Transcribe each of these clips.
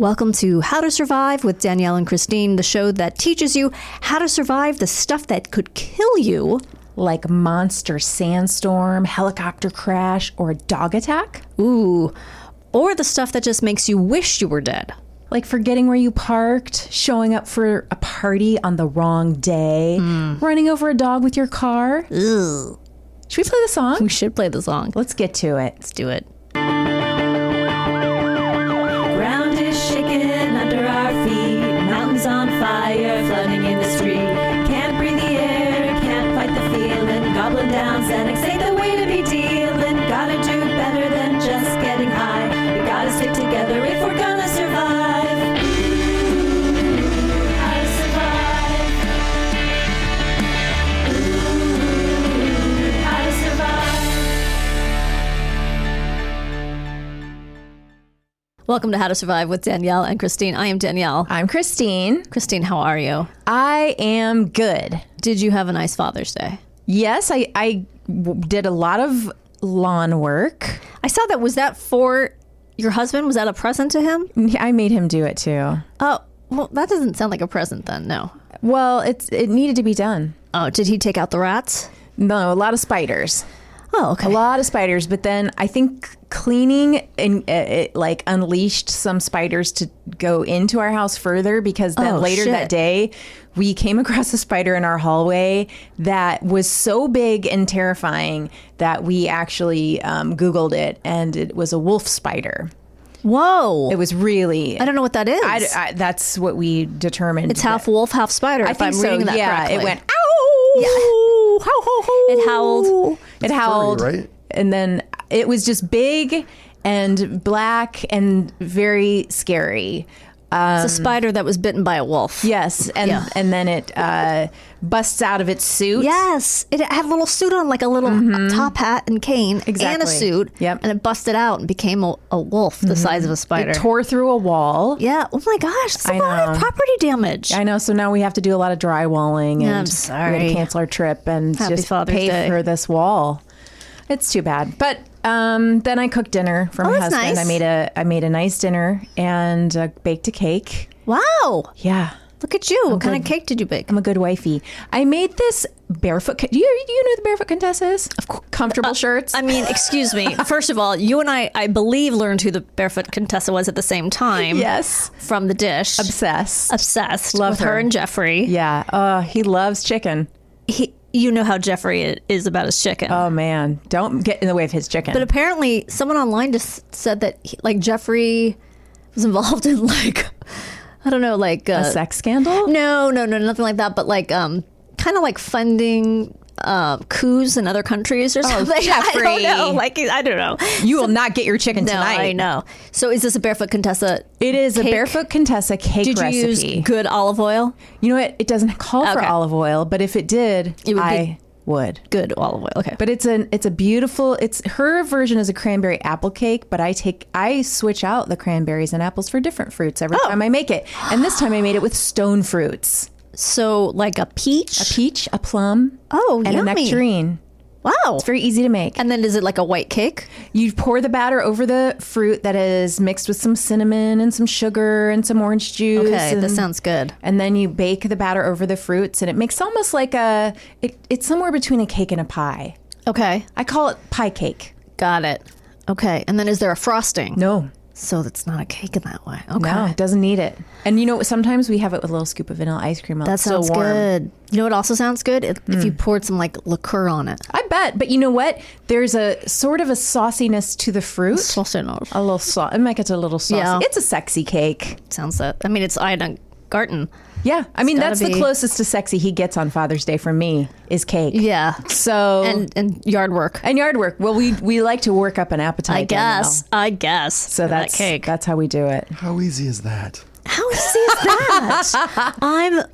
Welcome to How to Survive with Danielle and Kristine, the show that teaches you how to survive the stuff that could kill you. Like monster sandstorm, helicopter crash, or a dog attack. Ooh. Or the stuff that just makes you wish you were dead. Like forgetting where you parked, showing up for a party on the wrong day, running over a dog with your car. Ugh. Should we play the song? We should play the song. Let's get to it. Let's do it. Ground is shaking under our feet. Mountains on fire, flooding in the street. Can't breathe the air, can't fight the feeling. Goblin down, Xanax ain't the way to be dealing. Gotta do better than just getting high. We gotta stick together if we're gonna survive. How to survive. How to survive. Welcome to How to Survive with Danielle and Kristine. I am Danielle. I'm Kristine. Kristine, how are you? I am good. Did you have a nice Father's Day? Yes, I did a lot of lawn work. I saw that. Was that for your husband? Was that a present to him? I made him do it too. Oh, well, that doesn't sound like a present then, no. Well, it needed to be done. Oh, did he take out the rats? No, a lot of spiders. Oh, okay. A lot of spiders, but then I think cleaning and it like unleashed some spiders to go into our house further, because then later that day we came across a spider in our hallway that was so big and terrifying that we actually Googled it, and it was a wolf spider. Whoa. It was really... I don't know what that is. that's what we determined. It's half wolf, half spider, if I'm reading that correctly. It went, ow! Yeah. Ho, ho, ho. It howled. It howled. Furry, right? And then it was just big and black and very scary. It's a spider that was bitten by a wolf. Yes. And then it busts out of its suit. Yes. It had a little suit on, like a little top hat and cane. Exactly. And a suit. Yep. And it busted out and became a wolf the size of a spider. It tore through a wall. Yeah. Oh my gosh. That's a lot of property damage. I know. So now we have to do a lot of drywalling. Yeah, and I'm sorry. We had to cancel our trip and Happy just Father's pay Day. for this wall. It's too bad. But then I cooked dinner for my that's husband. nice. I made a nice dinner and baked a cake. Wow. Yeah. Look at you. What kind of cake did you bake? I'm a good wifey. I made this barefoot. Do you know who the Barefoot Contessa is? Of course. Comfortable shirts. I mean, excuse me. First of all, you and I believe, learned who the Barefoot Contessa was at the same time. Yes. From the dish. Obsessed. Love with her and Jeffrey. Yeah. He loves chicken. You know how Jeffrey is about his chicken. Oh, man. Don't get in the way of his chicken. But apparently, someone online just said that Jeffrey was involved in I don't know, a sex scandal? No, nothing like that. But kind of like funding coups in other countries or something. Jeffrey. I don't know. I don't know. You will not get your chicken No, tonight. I know. So is this a Barefoot Contessa? It is cake? a Barefoot Contessa cake Did you recipe. use good olive oil? You know what? It doesn't call for Okay. olive oil, but if it did, It would be- I would. Good olive oil. Okay. But it's a beautiful. It's her version is a cranberry apple cake, but I switch out the cranberries and apples for different fruits every time I make it. And this time I made it with stone fruits. So like a peach? A peach, a plum, Oh, and yummy. a nectarine. Wow. It's very easy to make. And then is it like a white cake? You pour the batter over the fruit that is mixed with some cinnamon and some sugar and some orange juice. Okay, and, that sounds good. And then you bake the batter over the fruits, and it makes almost like it's somewhere between a cake and a pie. Okay. I call it pie cake. Got it. Okay. And then is there a frosting? No. So it's not a cake in that way. Okay. No, it doesn't need it. And you know, sometimes we have it with a little scoop of vanilla ice cream. That It's so sounds warm. good. You know what also sounds good? If you poured some liqueur on it. I bet. But you know what? There's a sort of a sauciness to the fruit. Sauciness. A little sauce. It might get a little saucy. Yeah. It's a sexy cake. Sounds that. I mean, it's Ida Garten. Yeah. I mean, gotta that's the be- closest to sexy he gets on Father's Day from me is cake. Yeah. So And yard work. and yard work. Well, we like to work up an appetite. I guess. Danielle. So for that that's cake. That's how we do it. How easy is that? How easy is that?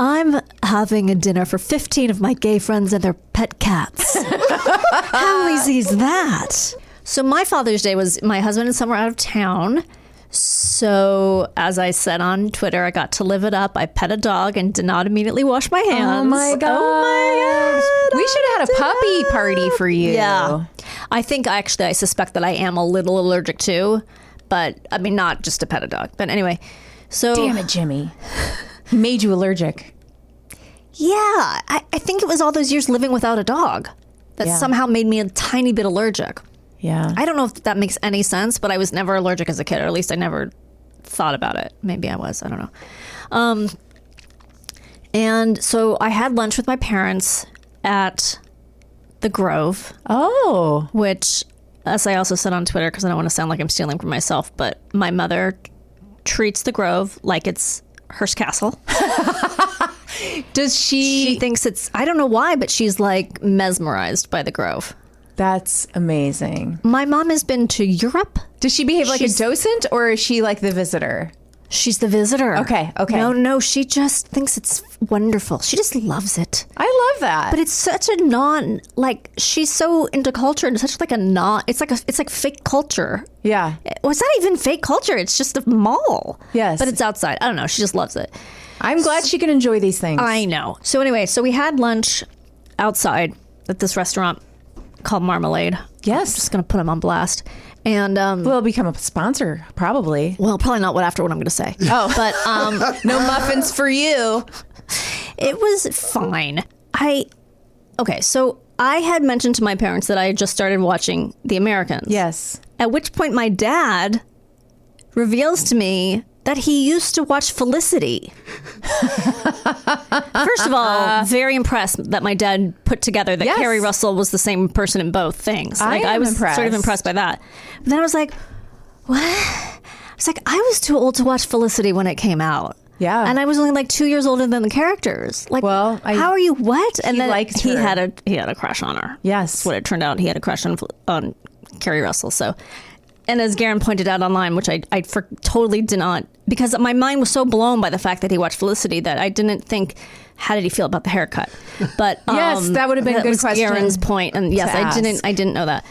I'm having a dinner for 15 of my gay friends and their pet cats. How easy is that? So my Father's Day was my husband is somewhere out of town. So as I said on Twitter, I got to live it up. I pet a dog and did not immediately wash my hands. Oh my god! We should have had a puppy party for you. Yeah. I think I suspect that I am a little allergic to but I mean, not just to pet a dog. But anyway, so Damn it, Jimmy. He made you allergic. Yeah, I think it was all those years living without a dog that somehow made me a tiny bit allergic. Yeah. I don't know if that makes any sense, but I was never allergic as a kid, or at least I never thought about it. Maybe I was. I don't know. And so I had lunch with my parents at the Grove. Oh. Which, as I also said on Twitter, because I don't want to sound like I'm stealing from myself, but my mother treats the Grove like it's Hearst Castle. Does She thinks it's, I don't know why, but she's like mesmerized by the Grove. That's amazing. My mom has been to Europe. Does she behave like a docent, or is she like the visitor? She's the visitor. Okay. No, she just thinks it's wonderful. She just loves it. I love that. But it's such a she's so into culture, and it's such like it's like fake culture. Yeah. Well, it's not even fake culture. It's just a mall. Yes. But it's outside. I don't know. She just loves it. I'm glad she can enjoy these things. I know. So anyway, we had lunch outside at this restaurant called Marmalade. Yes. I'm just going to put them on blast. And we'll become a sponsor, probably. Well, probably not after what I'm going to say. Oh. But no muffins for you. It was fine. So I had mentioned to my parents that I had just started watching The Americans. Yes. At which point my dad reveals to me that he used to watch Felicity. First of all, very impressed that my dad put together that Carrie Russell was the same person in both things. I was impressed. Sort of impressed by that. But then I was like, what? I was like, I was too old to watch Felicity when it came out. Yeah. And I was only like 2 years older than the characters. Like, well, how are you? What? And then liked he her. had a crush on her. Yes. That's what it turned out. He had a crush on Carrie Russell. So, and as Garen pointed out online, which I totally did not, because my mind was so blown by the fact that he watched Felicity that I didn't think, how did he feel about the haircut? But yes, that would have been a good question. Garen's point, and yes, I didn't know that.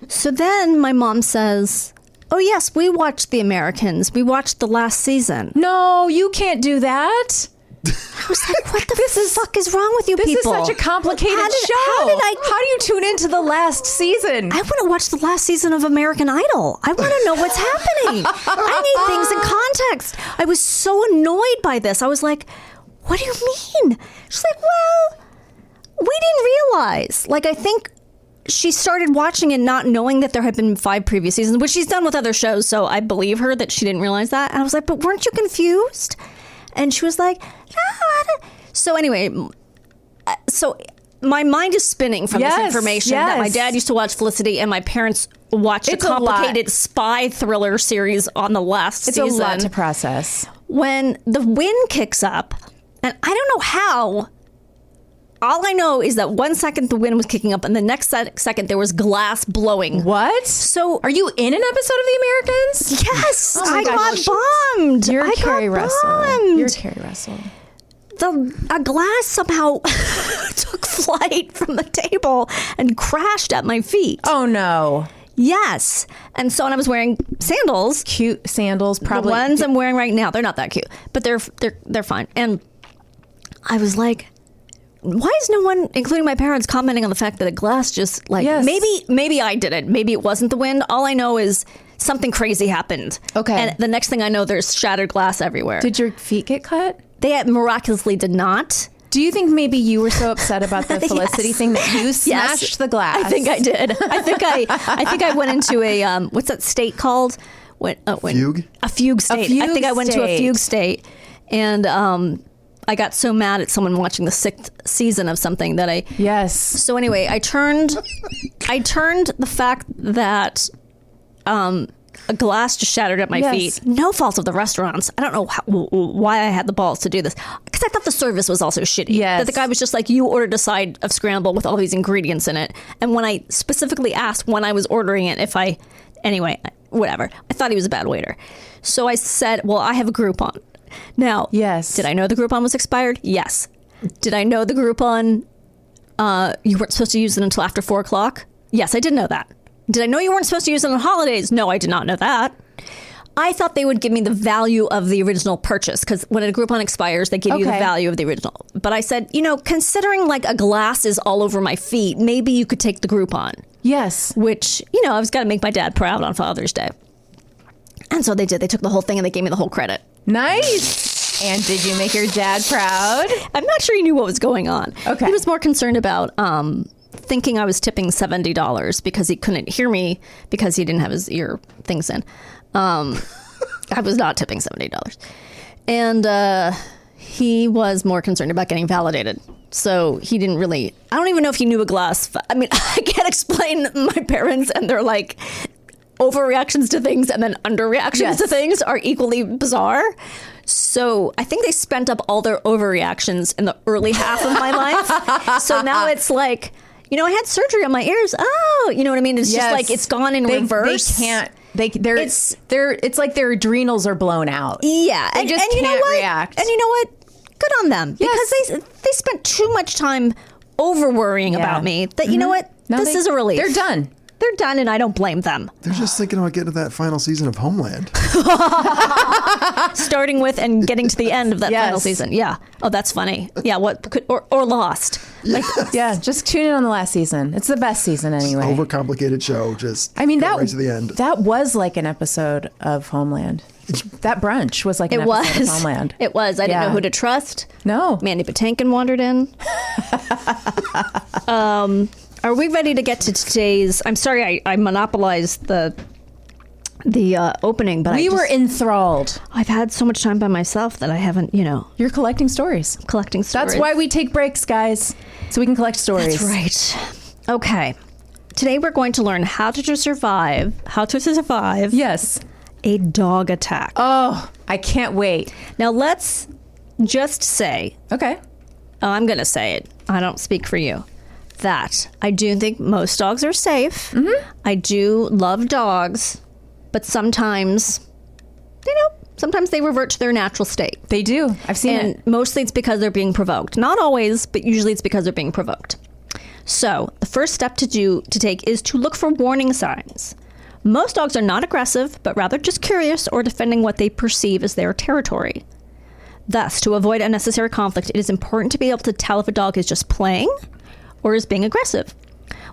So then my mom says, "Oh yes, we watched The Americans. We watched the last season." No, you can't do that. I was like, what the fuck is wrong with you people? This is such a complicated show. How do you tune into the last season? I want to watch the last season of American Idol. I want to know what's happening. I need things in context. I was so annoyed by this. I was like, what do you mean? She's like, well, we didn't realize. Like, I think she started watching it not knowing that there had been 5 previous seasons, which she's done with other shows, so I believe her that she didn't realize that. And I was like, but weren't you confused? And she was like, no. So anyway, so my mind is spinning from this information that my dad used to watch Felicity and my parents watched a complicated spy thriller series on the last season. It's a lot to process. When the wind kicks up, and I don't know how, all I know is that 1 second the wind was kicking up and the next second there was glass blowing. What? So are you in an episode of The Americans? Yes. Oh my I gosh. got bombed. You're Carrie Russell. You're bombed. Carrie Russell. A glass somehow took flight from the table and crashed at my feet. Oh no. Yes. And so, and I was wearing sandals. Cute sandals, probably. The ones I'm wearing right now, they're not that cute, but they're fine. And I was like, why is no one, including my parents, commenting on the fact that a glass just like, maybe I did it. Maybe it wasn't the wind. All I know is something crazy happened. Okay. And the next thing I know, there's shattered glass everywhere. Did your feet get cut? They miraculously did not. Do you think maybe you were so upset about the Felicity thing that you smashed the glass? I think I did. I think I went into a what's that state called? Fugue? A fugue state. I think I went to a fugue state, and I got so mad at someone watching the 6th season of something that I So anyway, I turned the fact that a glass just shattered at my feet. No fault of the restaurants. I don't know why I had the balls to do this. Because I thought the service was also shitty. Yes. That the guy was just like, you ordered a side of scramble with all these ingredients in it. And when I specifically asked when I was ordering it, anyway, whatever. I thought he was a bad waiter. So I said, well, I have a Groupon. Now, did I know the Groupon was expired? Yes. Did I know the Groupon, you weren't supposed to use it until after 4 o'clock? Yes, I did know that. Did I know you weren't supposed to use it on holidays? No, I did not know that. I thought they would give me the value of the original purchase, because when a Groupon expires, they give you the value of the original. But I said, considering like a glass is all over my feet, maybe you could take the Groupon. Yes. Which, I was got to make my dad proud on Father's Day. And so they did. They took the whole thing and they gave me the whole credit. Nice. And did you make your dad proud? I'm not sure he knew what was going on. Okay. He was more concerned about thinking I was tipping $70 because he couldn't hear me because he didn't have his ear things in. I was not tipping $70. And he was more concerned about getting validated. So he didn't really, I don't even know if he knew a glass. I mean, I can't explain my parents and their like overreactions to things and then underreactions to things are equally bizarre. So I think they spent up all their overreactions in the early half of my life. So now it's like, you know, I had surgery on my ears. Oh, you know what I mean? It's just like it's gone in reverse. They can't. It's like their adrenals are blown out. Yeah, they just can't react. And you know what? Good on them because they spent too much time over worrying about me. That you know what? This is a relief. They're done. They're done, and I don't blame them. They're just thinking about getting to that final season of Homeland. Starting with and getting to the end of that final season. Yeah. Oh, that's funny. Yeah. What could or Lost? Like, just tune in on the last season. It's the best season anyway. Overcomplicated show. Just I mean that right to the end. That was like an episode of Homeland. That brunch was like an episode of Homeland. It was. I didn't know who to trust. No. Mandy Patinkin wandered in. Are we ready to get to today's? I'm sorry, I monopolized the opening, but we were enthralled. I've had so much time by myself that I haven't, You're collecting stories. That's why we take breaks, guys, so we can collect stories. That's right. Okay. Today we're going to learn how to survive. Yes. A dog attack. Oh, I can't wait. Now let's just say. Okay. I'm going to say it. I don't speak for you. That I do think most dogs are safe. Mm-hmm. I do love dogs, but sometimes, sometimes they revert to their natural state. They do. I've seen it. And mostly it's because they're being provoked. Not always, but usually it's because they're being provoked. So the first step to take is to look for warning signs. Most dogs are not aggressive, but rather just curious or defending what they perceive as their territory. Thus, to avoid unnecessary conflict, it is important to be able to tell if a dog is just playing or is being aggressive.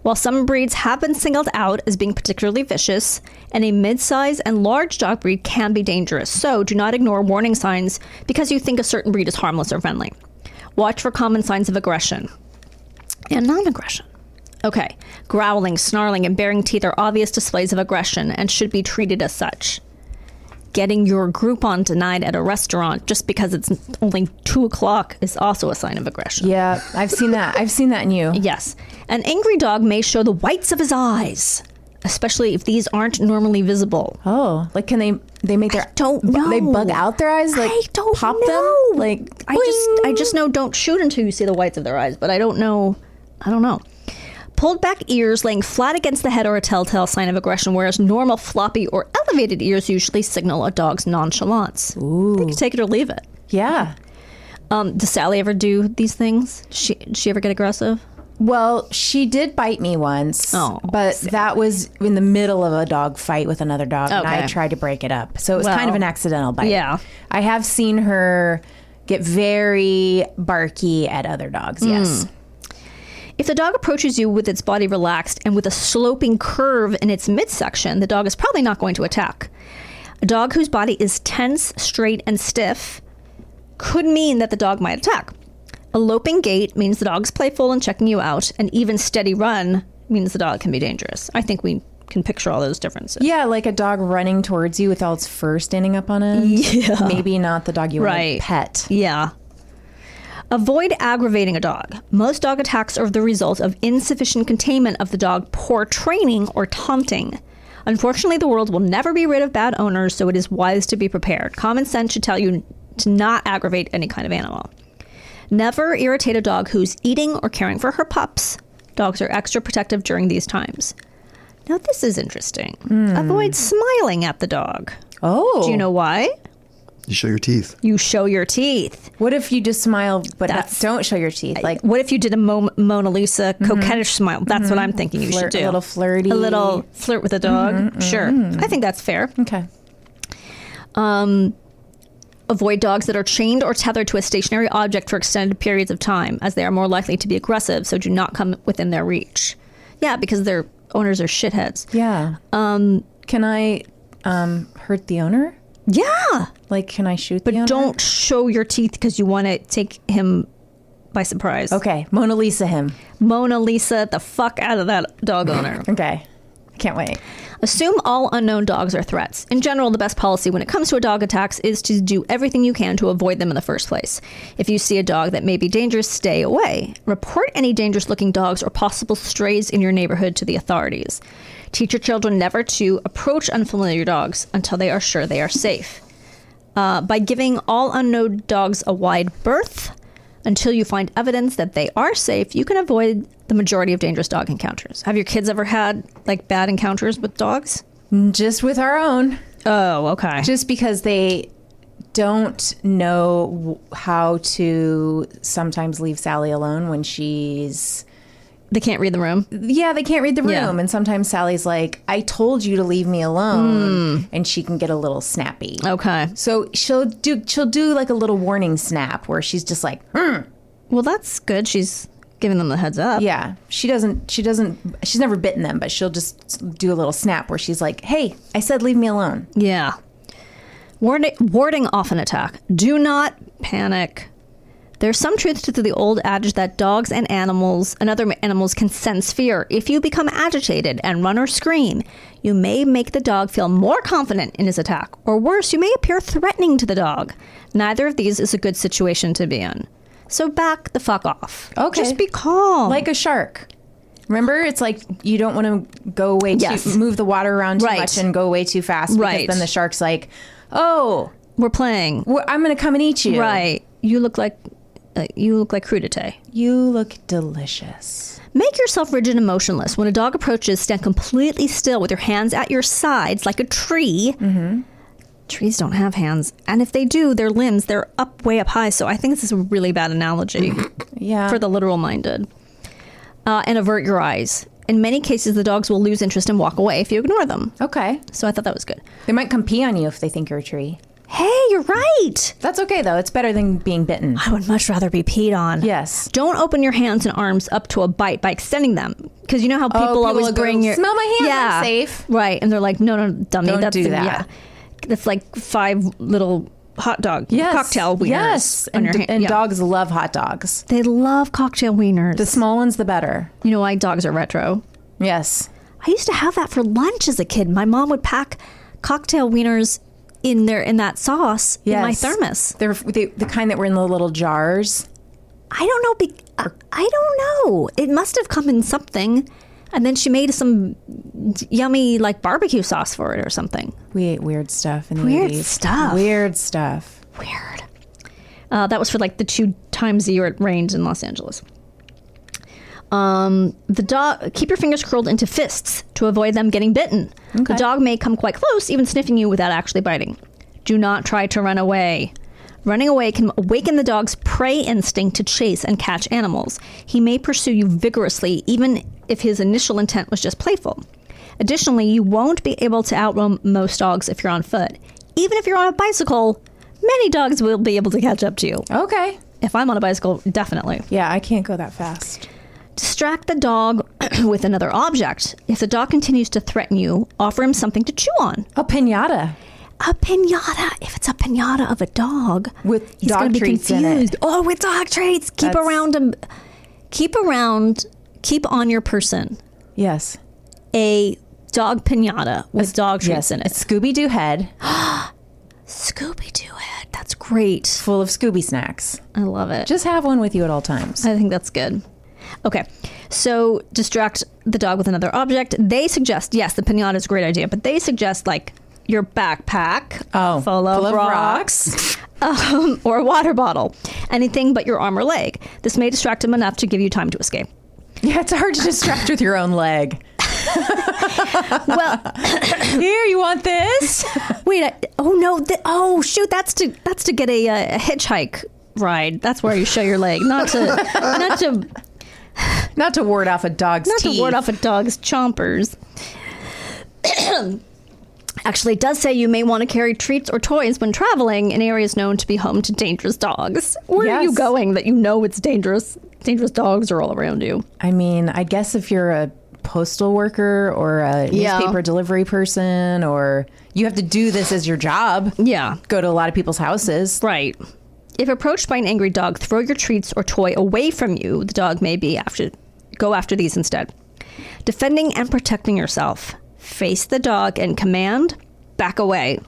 While some breeds have been singled out as being particularly vicious, and a mid-size and large dog breed can be dangerous, so do not ignore warning signs because you think a certain breed is harmless or friendly. Watch for common signs of aggression and non-aggression. Okay, growling, snarling, and baring teeth are obvious displays of aggression and should be treated as such. Getting your Groupon denied at a restaurant just because it's only 2 o'clock is also a sign of aggression. Yeah, I've seen that. I've seen that in you. Yes. An angry dog may show the whites of his eyes, especially if these aren't normally visible. Oh, like can they make their... I don't know. They bug out their eyes? Like I don't pop know. them? Like I just know don't shoot until you see the whites of their eyes, but I don't know. Pulled back ears laying flat against the head are a telltale sign of aggression, whereas normal floppy or elevated ears usually signal a dog's nonchalance. Ooh. They can take it or leave it. Yeah. Does Sally ever do these things? Did she ever get aggressive? Well, she did bite me once, but that was in the middle of a dog fight with another dog, and I tried to break it up. So it was kind of an accidental bite. Yeah. I have seen her get very barky at other dogs, yes. If the dog approaches you with its body relaxed and with a sloping curve in its midsection, the dog is probably not going to attack. A dog whose body is tense, straight, and stiff could mean that the dog might attack. A loping gait means the dog's playful and checking you out. An even steady run means the dog can be dangerous. I think we can picture all those differences. Yeah, like a dog running towards you with all its fur standing up on it. Yeah. Maybe not the dog you want to pet. Yeah. Avoid aggravating a dog. Most dog attacks are the result of insufficient containment of the dog, poor training, or taunting. Unfortunately, the world will never be rid of bad owners, so it is wise to be prepared. Common sense should tell you to not aggravate any kind of animal. Never irritate a dog who's eating or caring for her pups. Dogs are extra protective during these times. Now, this is interesting. Avoid smiling at the dog. Oh. Do you know why? You show your teeth. You show your teeth. What if you just smile but don't show your teeth? Like, what if you did a Mona Lisa coquettish smile? That's what I'm thinking you should do. A little flirty. A little flirt with a dog. Sure. I think that's fair. Okay. Avoid dogs that are chained or tethered to a stationary object for extended periods of time, as they are more likely to be aggressive, so do not come within their reach. Yeah, because their owners are shitheads. Yeah. Can I hurt the owner? Yeah. Like, can I shoot But the owner? don't show your teeth because you want to take him by surprise. Okay, Mona Lisa him. Mona Lisa the fuck out of that dog owner. Okay, I can't wait. Assume all unknown dogs are threats. In general, the best policy when it comes to a dog attacks is to do everything you can to avoid them in the first place. If you see a dog that may be dangerous, stay away. Report any dangerous-looking dogs or possible strays in your neighborhood to the authorities. Teach your children never to approach unfamiliar dogs until they are sure they are safe. By giving all unknown dogs a wide berth until you find evidence that they are safe, you can avoid the majority of dangerous dog encounters. Have your kids ever had like bad encounters with dogs? Just with our own. Oh, okay. Just because they don't know how to sometimes leave Sally alone when she's... They can't read the room? Yeah, they can't read the room. Yeah. And sometimes Sally's like, I told you to leave me alone. And she can get a little snappy. Okay. So she'll do like a little warning snap where she's just like, Well, that's good. She's giving them the heads up. yeah. She's never bitten them, but she'll just do a little snap where she's like, hey, I said leave me alone. Yeah. Warding off an attack. Do not panic. There's some truth to the old adage that dogs and other animals can sense fear. If you become agitated and run or scream, you may make the dog feel more confident in his attack. Or worse, you may appear threatening to the dog. Neither of these is a good situation to be in. So back the fuck off. Okay. Just be calm. Like a shark. Remember, it's like you don't want to go way too, move the water around too Right. much and go way too fast. Because Right. then the shark's like, oh, We're playing. I'm going to come and eat you. Right. You look like crudité. You look delicious. Make yourself rigid and motionless. When a dog approaches, stand completely still with your hands at your sides like a tree. Mm-hmm. Trees don't have hands. And if they do, their limbs, they're way up high. So I think this is a really bad analogy Yeah. for the literal minded. And avert your eyes. In many cases, the dogs will lose interest and walk away if you ignore them. Okay. So I thought that was good. They might come pee on you if they think you're a tree. Hey, you're right. That's okay, though. It's better than being bitten. I would much rather be peed on. Yes. Don't open your hands and arms up to a bite by extending them. Because you know how people people always will go, bring your... "Smell my hands, I'm safe." Right. And they're like, no, dummy. Don't do that. Yeah. That's like 5 little hot dog cocktail wieners. Yes. On your hand. And Yeah. dogs love hot dogs. They love cocktail wieners. The small ones, the better. You know why dogs are retro? Yes. I used to have that for lunch as a kid. My mom would pack cocktail wieners in that sauce in my thermos. They're the kind that were in the little jars. I don't know. I don't know. It must have come in something. And then she made some yummy like barbecue sauce for it or something. We ate weird stuff in the Weird 80s. stuff. Weird stuff. Weird. That was for like the 2 times a year it rained in Los Angeles. The dog, keep your fingers curled into fists to avoid them getting bitten. Okay. The dog may come quite close, even sniffing you without actually biting. Do not try to run away. Running away can awaken the dog's prey instinct to chase and catch animals. He may pursue you vigorously, even if his initial intent was just playful. Additionally, you won't be able to outrun most dogs if you're on foot. Even if you're on a bicycle, many dogs will be able to catch up to you. Okay. If I'm on a bicycle, definitely. Yeah, I can't go that fast. Distract the dog with another object. If the dog continues to threaten you, offer him something to chew on. A piñata. A piñata. If it's a piñata of a dog, With he's dog gonna be treats in it. confused. Oh, with dog treats. Keep around him. Keep on your person Yes. a dog piñata with dog treats in A it. Scooby-Doo head Scooby-Doo head. That's great. full of Scooby snacks. I love it. Just have one with you at all times. I think that's good. Okay, so distract the dog with another object. They suggest, yes, the piñata is a great idea, but they suggest like your backpack full of rocks. Or a water bottle. Anything but your arm or leg. This may distract him enough to give you time to escape. Yeah, it's hard to distract with your own leg. Well, Here, you want this? wait. Oh shoot! That's to get a hitchhike ride. That's where you show your leg, not to Not to ward off a dog's teeth. to ward off a dog's chompers. Actually, it does say you may want to carry treats or toys when traveling in areas known to be home to dangerous dogs. Where are you going that you know it's dangerous? Dangerous dogs are all around you. I mean, I guess if you're a postal worker or a newspaper delivery person, or you have to do this as your job. Yeah. Go to a lot of people's houses. Right. If approached by an angry dog, throw your treats or toy away from you. The dog may go after these instead. Defending and protecting yourself. Face the dog and command, back away.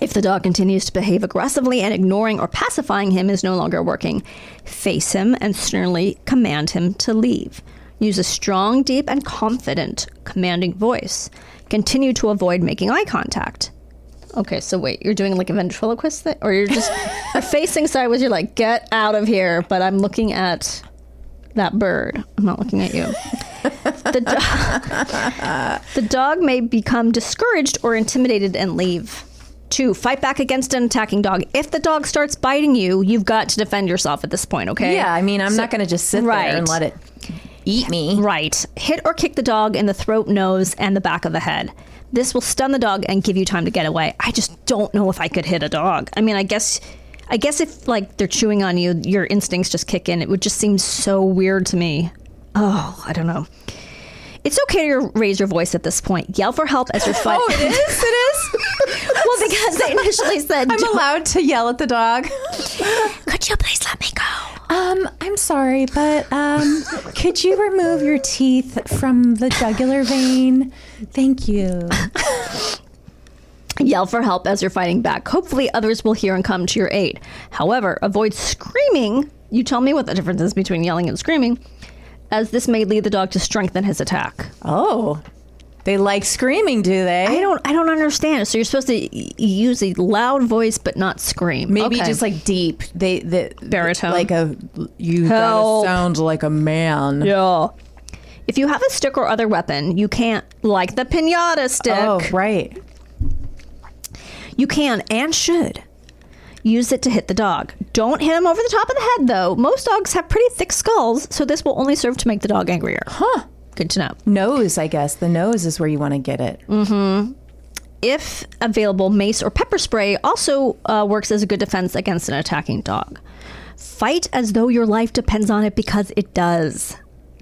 If the dog continues to behave aggressively and ignoring or pacifying him is no longer working, face him and sternly command him to leave. Use a strong, deep, and confident commanding voice. Continue to avoid making eye contact. Okay, so wait, you're doing like a ventriloquist thing? Or you're facing sideways, you're like, get out of here, but I'm looking at that bird. I'm not looking at you. The dog may become discouraged or intimidated and leave. 2, fight back against an attacking dog. If the dog starts biting you, you've got to defend yourself at this point, okay? Yeah, I mean, I'm not going to just sit there and let it eat me. Right. Hit or kick the dog in the throat, nose, and the back of the head. This will stun the dog and give you time to get away. I just don't know if I could hit a dog. I mean, I guess if like they're chewing on you, your instincts just kick in. It would just seem so weird to me. Oh, I don't know. It's okay to raise your voice at this point. Yell for help as you're fighting. Oh, it is? It is? Well, because they initially said... I'm allowed to yell at the dog. Could you please let me go? I'm sorry, but could you remove your teeth from the jugular vein? Thank you. Yell for help as you're fighting back. Hopefully others will hear and come to your aid. However, avoid screaming. You tell me what the difference is between yelling and screaming, as this may lead the dog to strengthen his attack. Oh, they like screaming, do they? I don't understand. So you're supposed to use a loud voice but not scream. Maybe just like deep. The baritone. Like you gotta sound like a man. Yeah. If you have a stick or other weapon, you can't, like the piñata stick. Oh, right. You can and should use it to hit the dog. Don't hit him over the top of the head, though. Most dogs have pretty thick skulls, so this will only serve to make the dog angrier. Huh. Good to know. Nose, I guess. The nose is where you want to get it. Mm-hmm. If available, mace or pepper spray also works as a good defense against an attacking dog. Fight as though your life depends on it, because it does.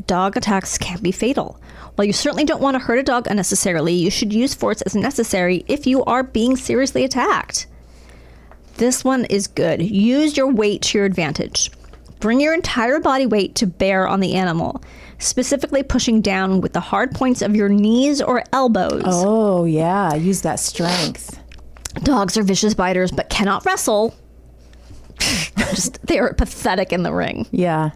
Dog attacks can be fatal. While you certainly don't want to hurt a dog unnecessarily, you should use force as necessary if you are being seriously attacked. This one is good. Use your weight to your advantage. Bring your entire body weight to bear on the animal, specifically pushing down with the hard points of your knees or elbows. Oh, yeah. Use that strength. Dogs are vicious biters but cannot wrestle. They are pathetic in the ring. Yeah.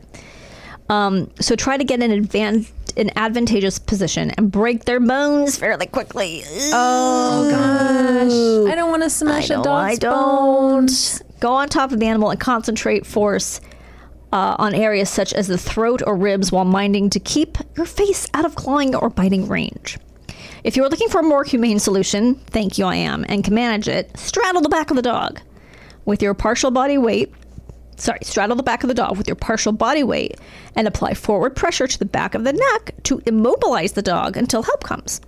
So try to get an advantageous position and break their bones fairly quickly. Oh, gosh. I don't want to smash a dog's bones. Go on top of the animal and concentrate force on areas such as the throat or ribs while minding to keep your face out of clawing or biting range. If you're looking for a more humane solution, thank you, I am, and can manage it, straddle the back of the dog with your partial body weight. Straddle the back of the dog with your partial body weight and apply forward pressure to the back of the neck to immobilize the dog until help comes.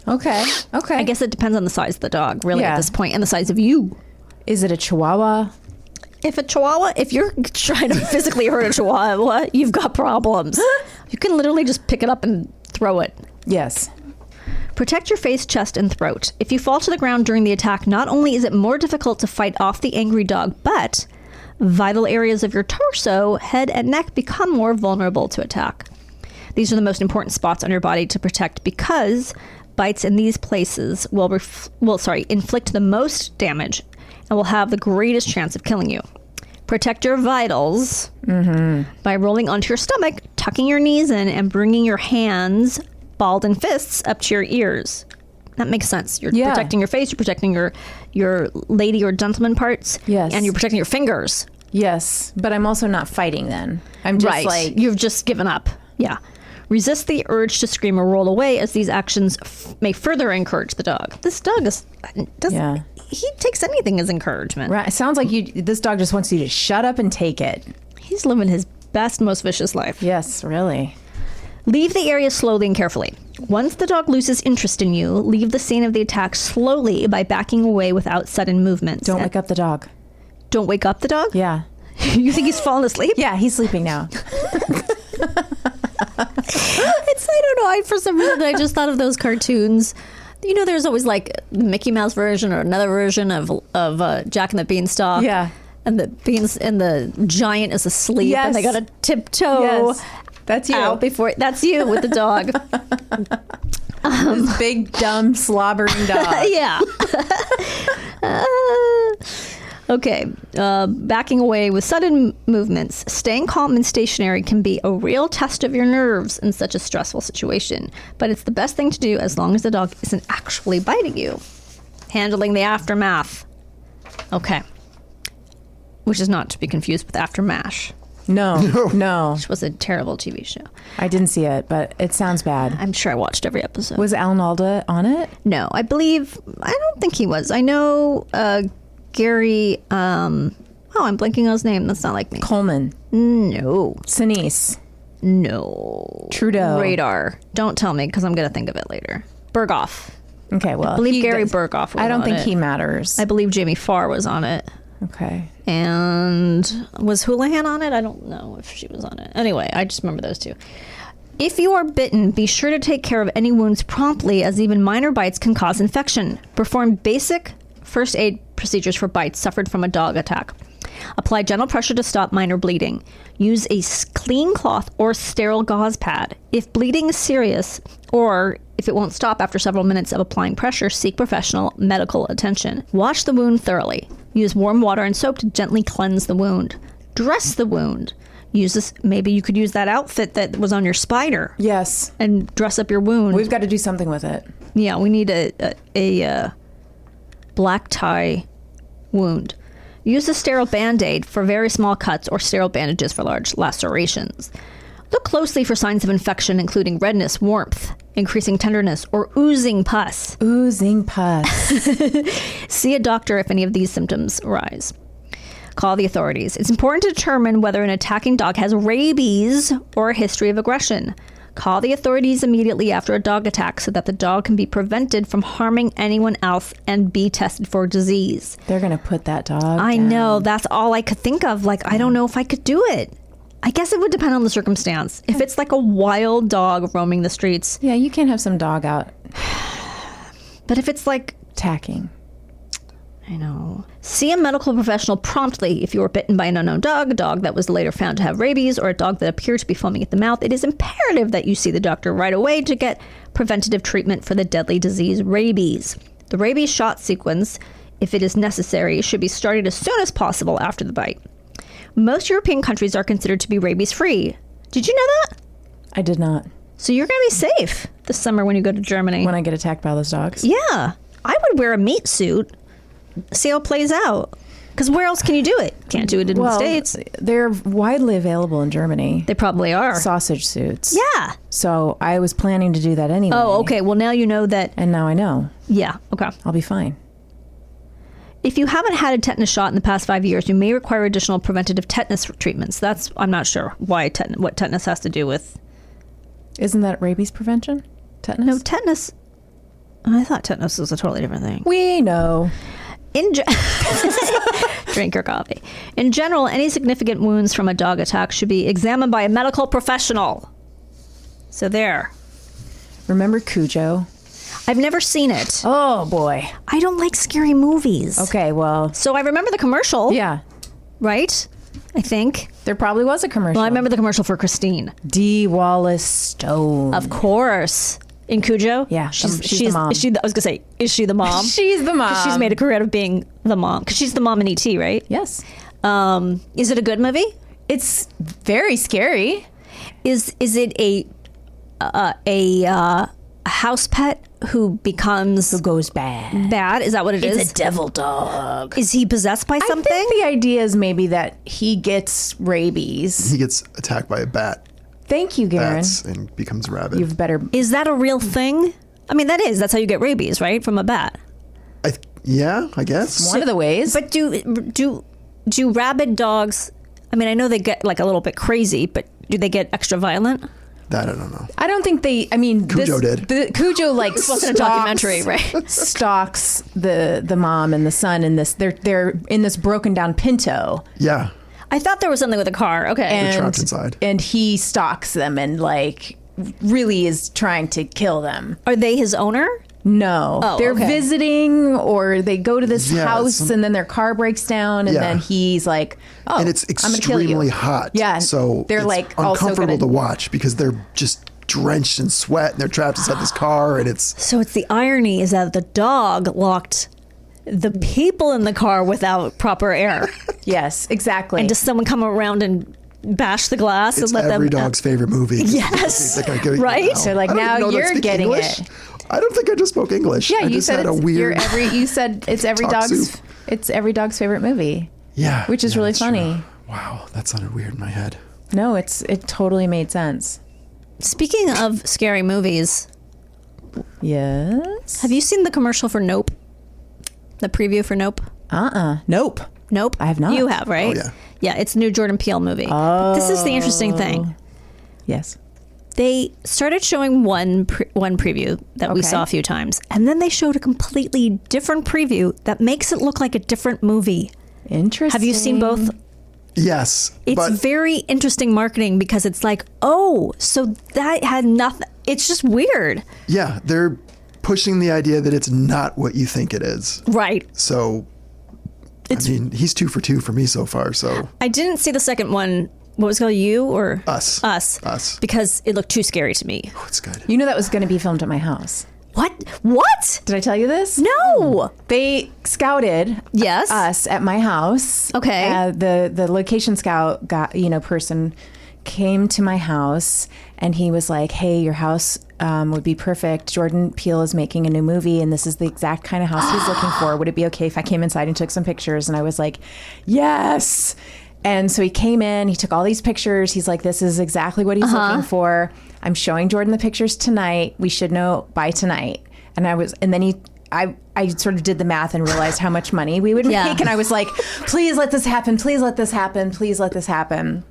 Okay. I guess it depends on the size of the dog, really, at this point, and the size of you. Is it a Chihuahua? If you're trying to physically hurt a Chihuahua, you've got problems. You can literally just pick it up and throw it. Yes. Protect your face, chest, and throat. If you fall to the ground during the attack, not only is it more difficult to fight off the angry dog, but vital areas of your torso, head, and neck become more vulnerable to attack. These are the most important spots on your body to protect because bites in these places will inflict the most damage and will have the greatest chance of killing you. Protect your vitals by rolling onto your stomach, tucking your knees in, and bringing your hands, balled in fists, up to your ears. That makes sense. You're protecting your face, you're protecting your lady or gentleman parts, and you're protecting your fingers. Yes, but I'm also not fighting then. I'm just like... You've just given up. Yeah. Resist the urge to scream or roll away, as these actions may further encourage the dog. This dog he takes anything as encouragement. Right. It sounds like this dog just wants you to shut up and take it. He's living his best, most vicious life. Yes, really. Leave the area slowly and carefully. Once the dog loses interest in you, leave the scene of the attack slowly by backing away without sudden movements. Don't wake up the dog. Don't wake up the dog? Yeah. You think he's fallen asleep? Yeah, he's sleeping now. I don't know. For some reason, I just thought of those cartoons. You know, there's always like the Mickey Mouse version or another version of Jack and the Beanstalk. Yeah. And the giant is asleep, and they got to tiptoe. Yes. That's you. Out before that's you with the dog. This big, dumb, slobbering dog. Yeah. Okay. Backing away with sudden movements. Staying calm and stationary can be a real test of your nerves in such a stressful situation. But it's the best thing to do as long as the dog isn't actually biting you. Handling the aftermath. Okay. Which is not to be confused with Aftermash. No. Which was a terrible TV show. I didn't see it, but it sounds bad. I'm sure I watched every episode. Was Alan Alda on it? No, I don't think he was. I know Gary, I'm blanking on his name. That's not like me. Coleman. No. Sinise. No. Trudeau. Radar. Don't tell me because I'm going to think of it later. Berghoff. Okay, well. I believe Gary Berghoff was I don't on think it. he matters. I believe Jamie Farr was on it. Okay. And was Houlihan on it? I don't know if she was on it. Anyway, I just remember those two. If you are bitten, be sure to take care of any wounds promptly, as even minor bites can cause infection. Perform basic first aid procedures for bites suffered from a dog attack. Apply gentle pressure to stop minor bleeding. Use a clean cloth or sterile gauze pad. If bleeding is serious, or if it won't stop after several minutes of applying pressure, seek professional medical attention. Wash the wound thoroughly. Use warm water and soap to gently cleanse the wound. Dress the wound. Maybe you could use that outfit that was on your spider. Yes. And dress up your wound. We've got to do something with it. Yeah, we need a black tie wound. Use a sterile Band-Aid for very small cuts or sterile bandages for large lacerations. Look closely for signs of infection, including redness, warmth, increasing tenderness, or oozing pus. Oozing pus. See a doctor if any of these symptoms arise. Call the authorities. It's important to determine whether an attacking dog has rabies or a history of aggression. Call the authorities immediately after a dog attack so that the dog can be prevented from harming anyone else and be tested for disease. They're going to put that dog I down. know. That's all I could think of. Like, I don't know if I could do it. I guess it would depend on the circumstance. If it's like a wild dog roaming the streets. Yeah, you can't have some dog out But if it's like... attacking. I know. See a medical professional promptly if you were bitten by an unknown dog, a dog that was later found to have rabies, or a dog that appeared to be foaming at the mouth. It is imperative that you see the doctor right away to get preventative treatment for the deadly disease rabies. The rabies shot sequence, if it is necessary, should be started as soon as possible after the bite. Most European countries are considered to be rabies-free. Did you know that? I did not. So you're going to be safe this summer when you go to Germany. When I get attacked by those dogs? Yeah. I would wear a meat suit. See how it plays out. Because where else can you do it? Can't do it in the States. They're widely available in Germany. They probably are. Sausage suits. Yeah. So I was planning to do that anyway. Oh, okay. Well, now you know that. And now I know. Yeah. Okay. I'll be fine. If you haven't had a tetanus shot in the past 5 years, you may require additional preventative tetanus treatments. I'm not sure what tetanus has to do with. Isn't that rabies prevention? Tetanus? No, tetanus. I thought tetanus was a totally different thing. We know. Drink your coffee. In general, any significant wounds from a dog attack should be examined by a medical professional. So there. Remember Cujo? I've never seen it. Oh, boy. I don't like scary movies. Okay, well. So I remember the commercial. Yeah. Right? I think. There probably was a commercial. Well, I remember the commercial for Kristine. D. Wallace Stone. Of course. In Cujo? Yeah, she's the mom. I was going to say, is she the mom? She's the mom. She's made a career out of being the mom. Because she's the mom in E.T., right? Yes. Is it a good movie? It's very scary. Is it a house pet who goes bad? Bad? Is that what it is? It's a devil dog. Is he possessed by something? I think the idea is maybe that he gets rabies. He gets attacked by a bat. Thank you, Garen. And becomes rabid. You've better. Is that a real thing? I mean, that's how you get rabies, right? From a bat. Yeah, I guess. One of the ways. But do rabid dogs? I mean, I know they get like a little bit crazy, but do they get extra violent? That I don't know. I don't think they. I mean, Cujo did. Cujo like This wasn't a documentary, right? Stalks the mom and the son in this. They're in this broken down Pinto. Yeah. I thought there was something with a car. Okay. They're trapped inside. And he stalks them and like really is trying to kill them. Are they his owner? No, they're okay. visiting, or they go to this Yeah, house and then their car breaks down, and Yeah. then he's like, "Oh, And it's I'm gonna kill you." extremely hot. Yeah, So they're it's like also uncomfortable gonna- to watch because they're just drenched in sweat and they're trapped inside this car, and it's So it's the irony is that the dog locked the people in the car without proper air. Yes, exactly. And does someone come around and bash the glass it's and let every them? dog's favorite movie. Yes. They're gonna Right? now. They're like, I don't now know that I you're speak getting English. it. I don't think I just spoke English. Yeah, I you just said had a it's weird. you said it's every talk dog's. soup. It's every dog's favorite movie. Yeah, which is yeah, really that's funny. true. Wow, that sounded weird in my head. No, it totally made sense. Speaking of scary movies, Yes. have you seen the commercial for Nope? The preview for Nope? Nope. Nope. I have not. You have, right? Oh, yeah. Yeah, it's a new Jordan Peele movie. But this is the interesting thing. Yes. They started showing one preview that we Okay. saw a few times, and then they showed a completely different preview that makes it look like a different movie. Interesting. Have you seen both? Yes, It's but very interesting marketing because it's like, oh, so that had nothing. It's just weird. yeah, they're pushing the idea that it's not what you think it is. Right. So, I mean, he's 2 for 2 for me so far. So I didn't see the second one. What was it called? You or Us. Us. Because it looked too scary to me. oh, it's good. You know that was going to be filmed at my house. What? Did I tell you this? No. They scouted Yes. us at my house. Okay. The location scout person came to my house and he was like, "Hey, your house would be perfect. Jordan Peele is making a new movie and this is the exact kind of house he's looking for. Would it be okay if I came inside and took some pictures?" And I was like, "Yes." And so he came in, he took all these pictures. He's like, "This is exactly what he's looking for. I'm showing Jordan the pictures tonight. We should know by tonight." And then I sort of did the math and realized how much money we would Yeah. make. And I was like, "Please let this happen. Please let this happen. Please let this happen."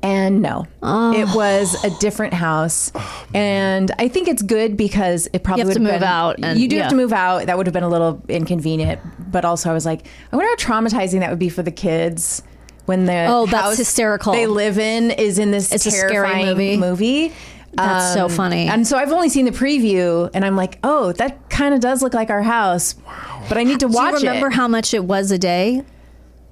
And no, it was a different house. And I think it's good because it probably You have would to have move been, out and- you do yeah. have to move out. That would have been a little inconvenient. But also I was like, I wonder how traumatizing that would be for the kids when the Oh, that's house hysterical. they live in is in this It's a scary terrifying movie. That's so funny. And so I've only seen the preview and I'm like, oh, that kind of does look like our house. Wow. But I need to watch Do you remember it. how much it was a day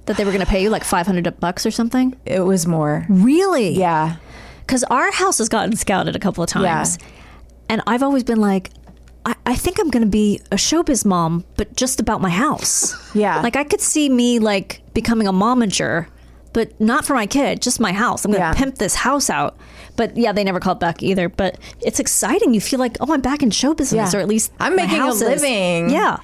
that they were going to pay you? Like $500 or something? It was more. Really? Yeah. Because our house has gotten scouted a couple of times. Yeah. And I've always been like, I think I'm going to be a showbiz mom, but just about my house. Yeah. Like I could see me like becoming a momager, but not for my kid, just my house. I'm going to Yeah. pimp this house out. But yeah, they never called back either. But it's exciting. You feel like, oh, I'm back in show business, Yeah. or at least I'm my making a house is. living. Yeah.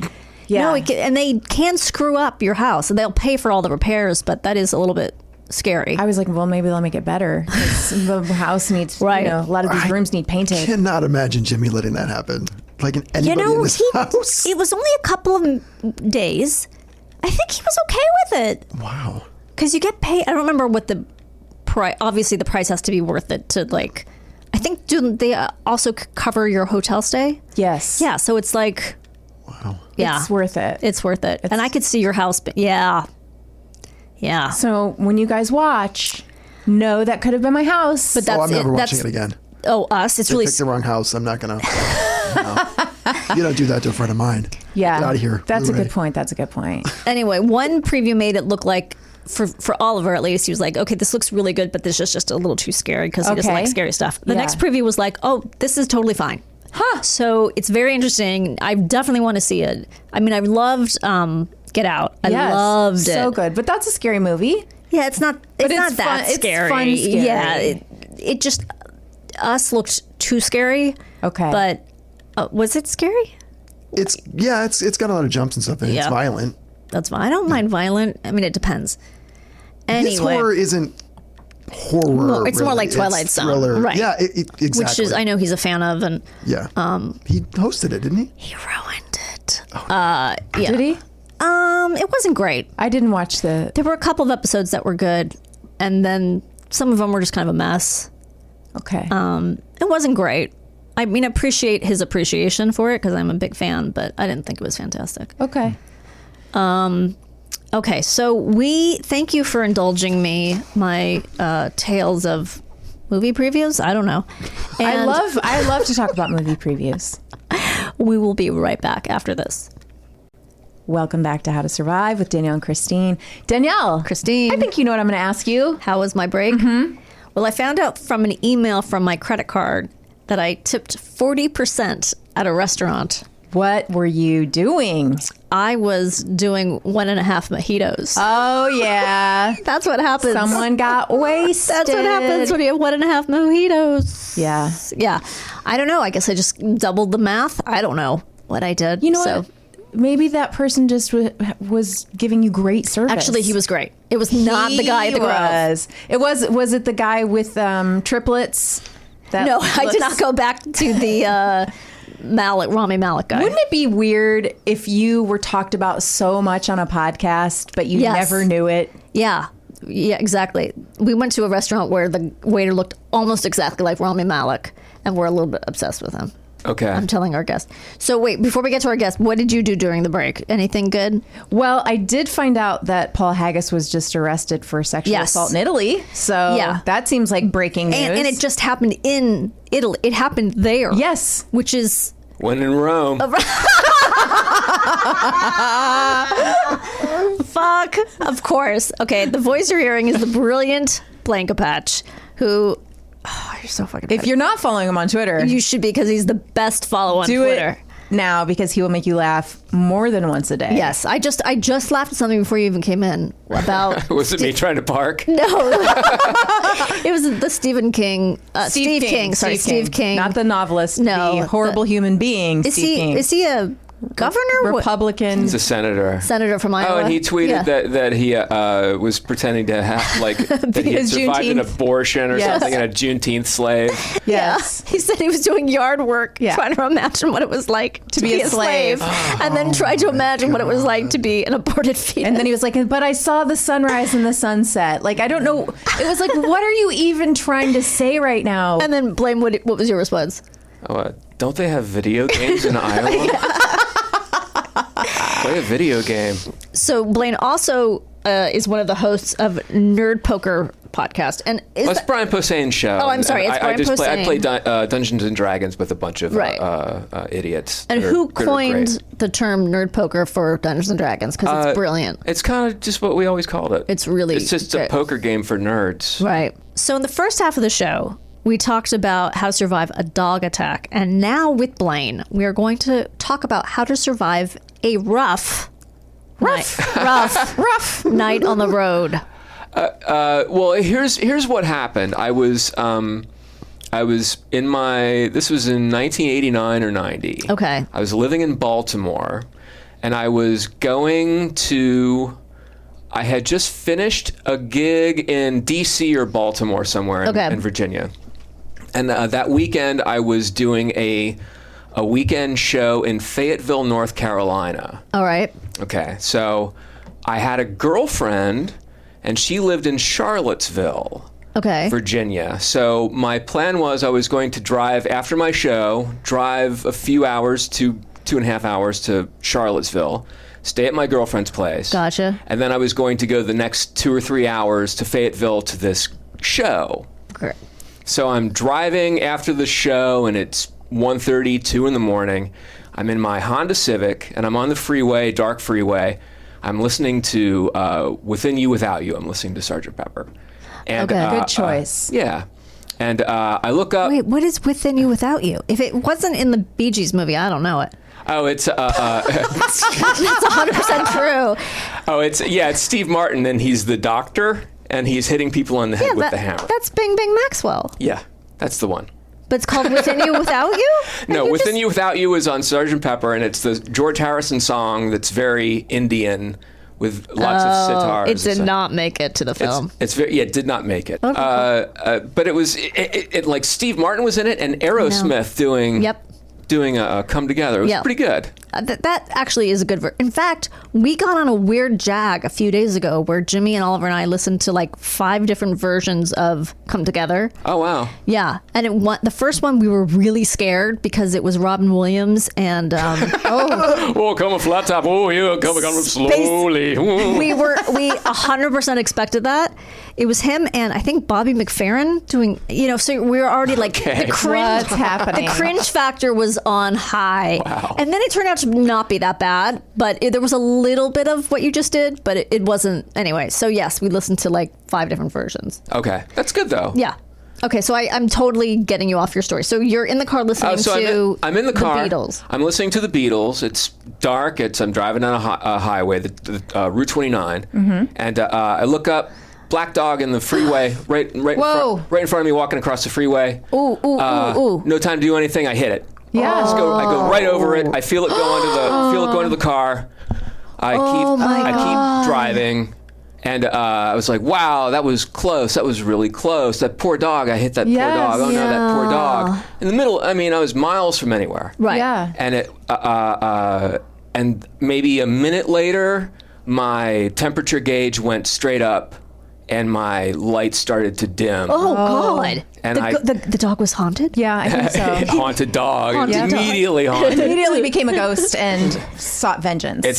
Yeah. No, and they can screw up your house, and they'll pay for all the repairs, but that is a little bit scary. I was like, well, maybe they'll make it better. 'Cause the house needs, Right. a lot of these rooms need painting. Cannot imagine Jimmy letting that happen. Like in anybody in this house. it was only a couple of days. I think he was okay with it Wow. because you get paid. I don't remember what the price. Obviously, the price has to be worth it to like. I think do they also cover your hotel stay? Yes. Yeah, so it's like, Wow. yeah, It's worth it. It's worth it. And I could see your house. But yeah. So when you guys watch, know that could have been my house. But that's I'm never it. watching That's, it again. Oh, us. It's They really picked the wrong house. I'm not gonna. No. You don't do that to a friend of mine. yeah. Get out of here. That's a Blu-ray. good point. That's a good point. Anyway, one preview made it look like, for Oliver at least, he was like, okay, this looks really good, but this is just a little too scary because he doesn't Okay. like scary stuff. The Yeah. next preview was like, oh, this is totally fine. Huh. So it's very interesting. I definitely want to see it. I mean, I loved Get Out. I Yes. loved it. So good. But that's a scary movie. Yeah, it's not. It's it's not fun- that it's scary. fun scary. Yeah, it just Us looked too scary. Okay. but was it scary? It's got a lot of jumps and stuff, and Yeah. it's violent. That's fine. I don't mind violent. I mean, it depends. Anyway, This horror isn't horror. Well, it's more really. like Twilight It's Zone. thriller. Right. Yeah, exactly. which is I know he's a fan of, and Yeah. He hosted it, didn't he? he ruined it. Oh. Yeah. Did he? It wasn't great. I didn't watch the. There were a couple of episodes that were good, and then some of them were just kind of a mess. Okay. It wasn't great. I mean, I appreciate his appreciation for it because I'm a big fan, but I didn't think it was fantastic. okay. Okay, so thank you for indulging me, my tales of movie previews. I don't know. And I love to talk about movie previews. We will be right back after this. Welcome back to How to Survive with Danielle and Kristine. Danielle. Kristine. I think you know what I'm going to ask you. How was my break? Mm-hmm. Well, I found out from an email from my credit card that I tipped 40% at a restaurant. What were you doing? I was doing 1.5 mojitos. Oh, yeah. That's what happens. Someone got wasted. That's what happens when you have 1.5 mojitos. Yeah. Yeah. I don't know. I guess I just doubled the math. I don't know what I did. You know what? Maybe that person just was giving you great service. Actually, he was great. It was not the guy at the Grove. Was it the guy with triplets? No, I did not go back to the Rami Malek guy. Wouldn't it be weird if you were talked about so much on a podcast, but you never knew it? Yeah. Yeah, exactly. We went to a restaurant where the waiter looked almost exactly like Rami Malek, and we're a little bit obsessed with him. Okay. I'm telling our guest. So wait, before we get to our guest, what did you do during the break? Anything good? Well, I did find out that Paul Haggis was just arrested for sexual assault in Italy. So that seems like breaking news. And it just happened in Italy. It happened there. Yes. Which is... When in Rome. Fuck. Of course. Okay, the voice you're hearing is the brilliant Blaine Capatch, who... Oh, you're so fucking... If you're not following him on Twitter... You should be, because he's the best follow on Twitter. Do it now, because he will make you laugh more than once a day. Yes. I just laughed at something before you even came in about... Was it me trying to park? No. It was the Stephen King... Steve King. Not the novelist. No. The horrible human being, Steve King. Is he a governor? Republican. He's a senator. Senator from Iowa. Oh, and he tweeted that he was pretending to have, like, that he had survived an abortion or something, and a Juneteenth slave. Yes. Yeah. He said he was doing yard work, trying to imagine what it was like to be a slave. And then tried to imagine what it was like to be an aborted fetus. And then he was like, but I saw the sunrise and the sunset. Like, I don't know. It was like, what are you even trying to say right now? And then, Blaine, what was your response? Don't they have video games in Iowa? Play a video game. So Blaine also is one of the hosts of Nerd Poker podcast, and it's Brian Posehn's show. Oh, I'm sorry, it's Brian Posehn. I play Dungeons and Dragons with a bunch of idiots. And who coined the term Nerd Poker for Dungeons and Dragons? Because it's brilliant. It's kind of just what we always called it. It's just a poker game for nerds. Right. So in the first half of the show, we talked about how to survive a dog attack. And now with Blaine, we are going to talk about how to survive a rough night on the road. Well, here's what happened. I was in this was in 1989 or 90. Okay. I was living in Baltimore, and I was I had just finished a gig in D.C. or Baltimore somewhere in Virginia. And that weekend, I was doing a weekend show in Fayetteville, North Carolina. All right. Okay. So I had a girlfriend, and she lived in Charlottesville, Virginia. So my plan was I was going to drive after my show, drive a few hours to 2.5 hours to Charlottesville, stay at my girlfriend's place. Gotcha. And then I was going to go the next 2 or 3 hours to Fayetteville to this show. Correct. So I'm driving after the show, and it's 1:30, 2 in the morning. I'm in my Honda Civic, and I'm on the freeway, dark freeway. I'm listening to Within You, Without You. I'm listening to Sgt. Pepper. And, good choice. Yeah. And I look up. Wait, what is Within You, Without You? If it wasn't in the Bee Gees movie, I don't know it. Oh, it's that's 100% true. Oh, it's Steve Martin, and he's the doctor, and he's hitting people on the head with the hammer. That's Bing Bing Maxwell. Yeah, that's the one. But it's called Within You, Without You? No, Within You, Without You is on Sgt. Pepper, and it's the George Harrison song that's very Indian with lots of sitars. It did not make it to the film. It did not make it. Okay. But it was like Steve Martin was in it, and Aerosmith doing doing a come together. It was pretty good. That actually is a good In fact, we got on a weird jag a few days ago where Jimmy and Oliver and I listened to like 5 different versions of Come Together. Oh, wow. Yeah. And the first one, we were really scared because it was Robin Williams and, oh, come a flat top. Oh, you come slowly. we 100% expected that. It was him and I think Bobby McFerrin doing, so we were already like, the cringe. What's happening? The cringe factor was on high. Wow. And then it turned out to not be that bad, but there was a little bit of what you just did, but it wasn't. Anyway, so yes, we listened to like 5 different versions. Okay. That's good, though. Yeah. Okay, so I'm totally getting you off your story. So you're in the car listening to I'm in the car. The Beatles. I'm listening to the Beatles. It's dark. I'm driving down a highway, the Route 29, and I look up. Black dog in the freeway, right in front of me, walking across the freeway. Ooh. No time to do anything. I hit it. Yeah. I go right over it. I feel it go into the car. I keep driving, and I was like, "Wow, that was close. That was really close. That poor dog. I hit that poor dog. Oh no, that poor dog." In the middle. I mean, I was miles from anywhere. Right. Yeah. And it and maybe a minute later, my temperature gauge went straight up. And my lights started to dim. Oh, God. And the dog was haunted? Yeah, I think so. Haunted dog. Haunted dog. Immediately haunted. Immediately became a ghost and sought vengeance. It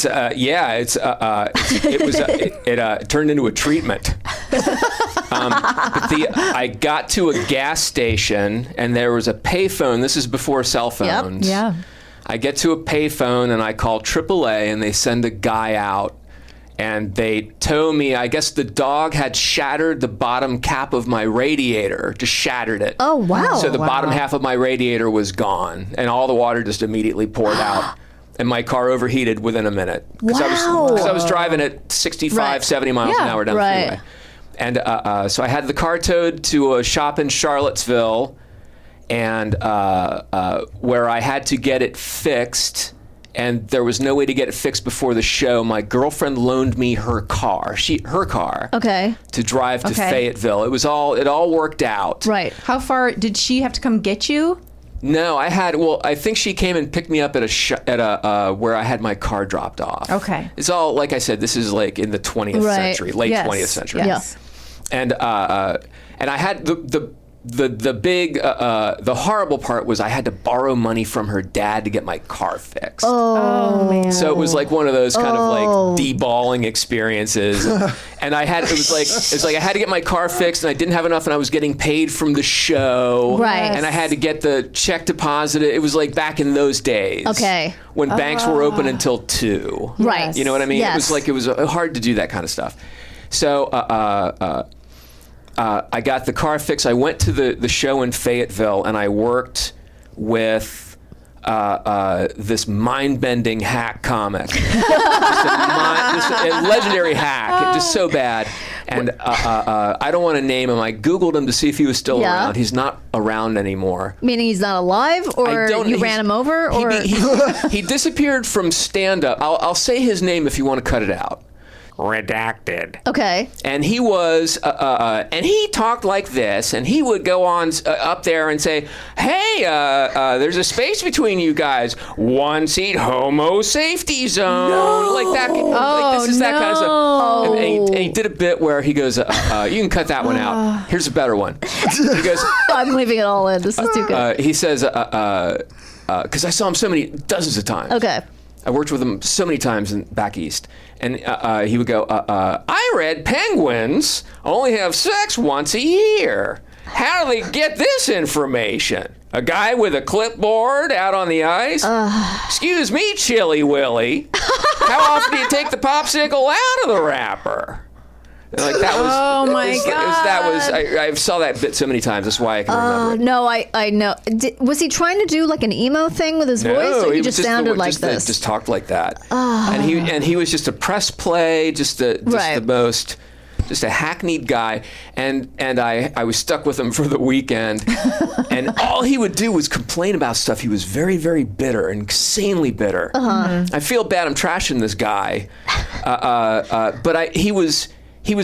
turned into a treatment. I got to a gas station and there was a payphone. This is before cell phones. Yep. Yeah. I get to a payphone and I call AAA and they send a guy out. And they tow me, I guess the dog had shattered the bottom cap of my radiator, just shattered it. Oh, wow. So the bottom half of my radiator was gone, and all the water just immediately poured out. And my car overheated within a minute. Because I was driving at 65, 70 miles an hour down the freeway. And so I had the car towed to a shop in Charlottesville, and where I had to get it fixed. And there was no way to get it fixed before the show. My girlfriend loaned me her car, Okay. to drive to Fayetteville. It all worked out. Right. How far did she have to come get you? No, I think she came and picked me up at where I had my car dropped off. Okay. It's all, like I said, this is like in the 20th century, late 20th century. Yes. And I had the big, the horrible part was I had to borrow money from her dad to get my car fixed. Oh man! So it was like one of those kind of like de-balling experiences, and it was like I had to get my car fixed, and I didn't have enough, and I was getting paid from the show, right? And I had to get the check deposited. It was like back in those days, when banks were open until 2, right? You know what I mean? Yes. It was hard to do that kind of stuff. So. I got the car fixed. I went to the show in Fayetteville, and I worked with this mind-bending hack comic. just a legendary hack, just so bad. And I don't want to name him. I Googled him to see if he was still around. He's not around anymore. Meaning he's not alive, or you ran him over, or he disappeared from stand-up. I'll say his name if you want to cut it out. Redacted. Okay. And he was, and he talked like this, and he would go on up there and say, "Hey, there's a space between you guys. 1 seat, homo safety zone." Like that. Like this is that kind of stuff. And he did a bit where he goes, "You can cut that one out. Here's a better one." He goes, "I'm leaving it all in. This is too good." He says, because I saw him dozens of times. Okay. I worked with him so many times back east. And he would go, "I read penguins only have sex once a year. How do they get this information? A guy with a clipboard out on the ice? Excuse me, Chilly Willy. How often do you take the popsicle out of the wrapper?" Like that was. Oh my God! I saw that bit so many times. That's why I can remember it. No, I know. Was he trying to do like an emo thing with his voice, or he just sounded like this? Just talked like that. And he was just a press play, just the most, just a hackneyed guy. And I was stuck with him for the weekend, and all he would do was complain about stuff. He was very, very bitter, insanely bitter. I feel bad. I'm trashing this guy, but he was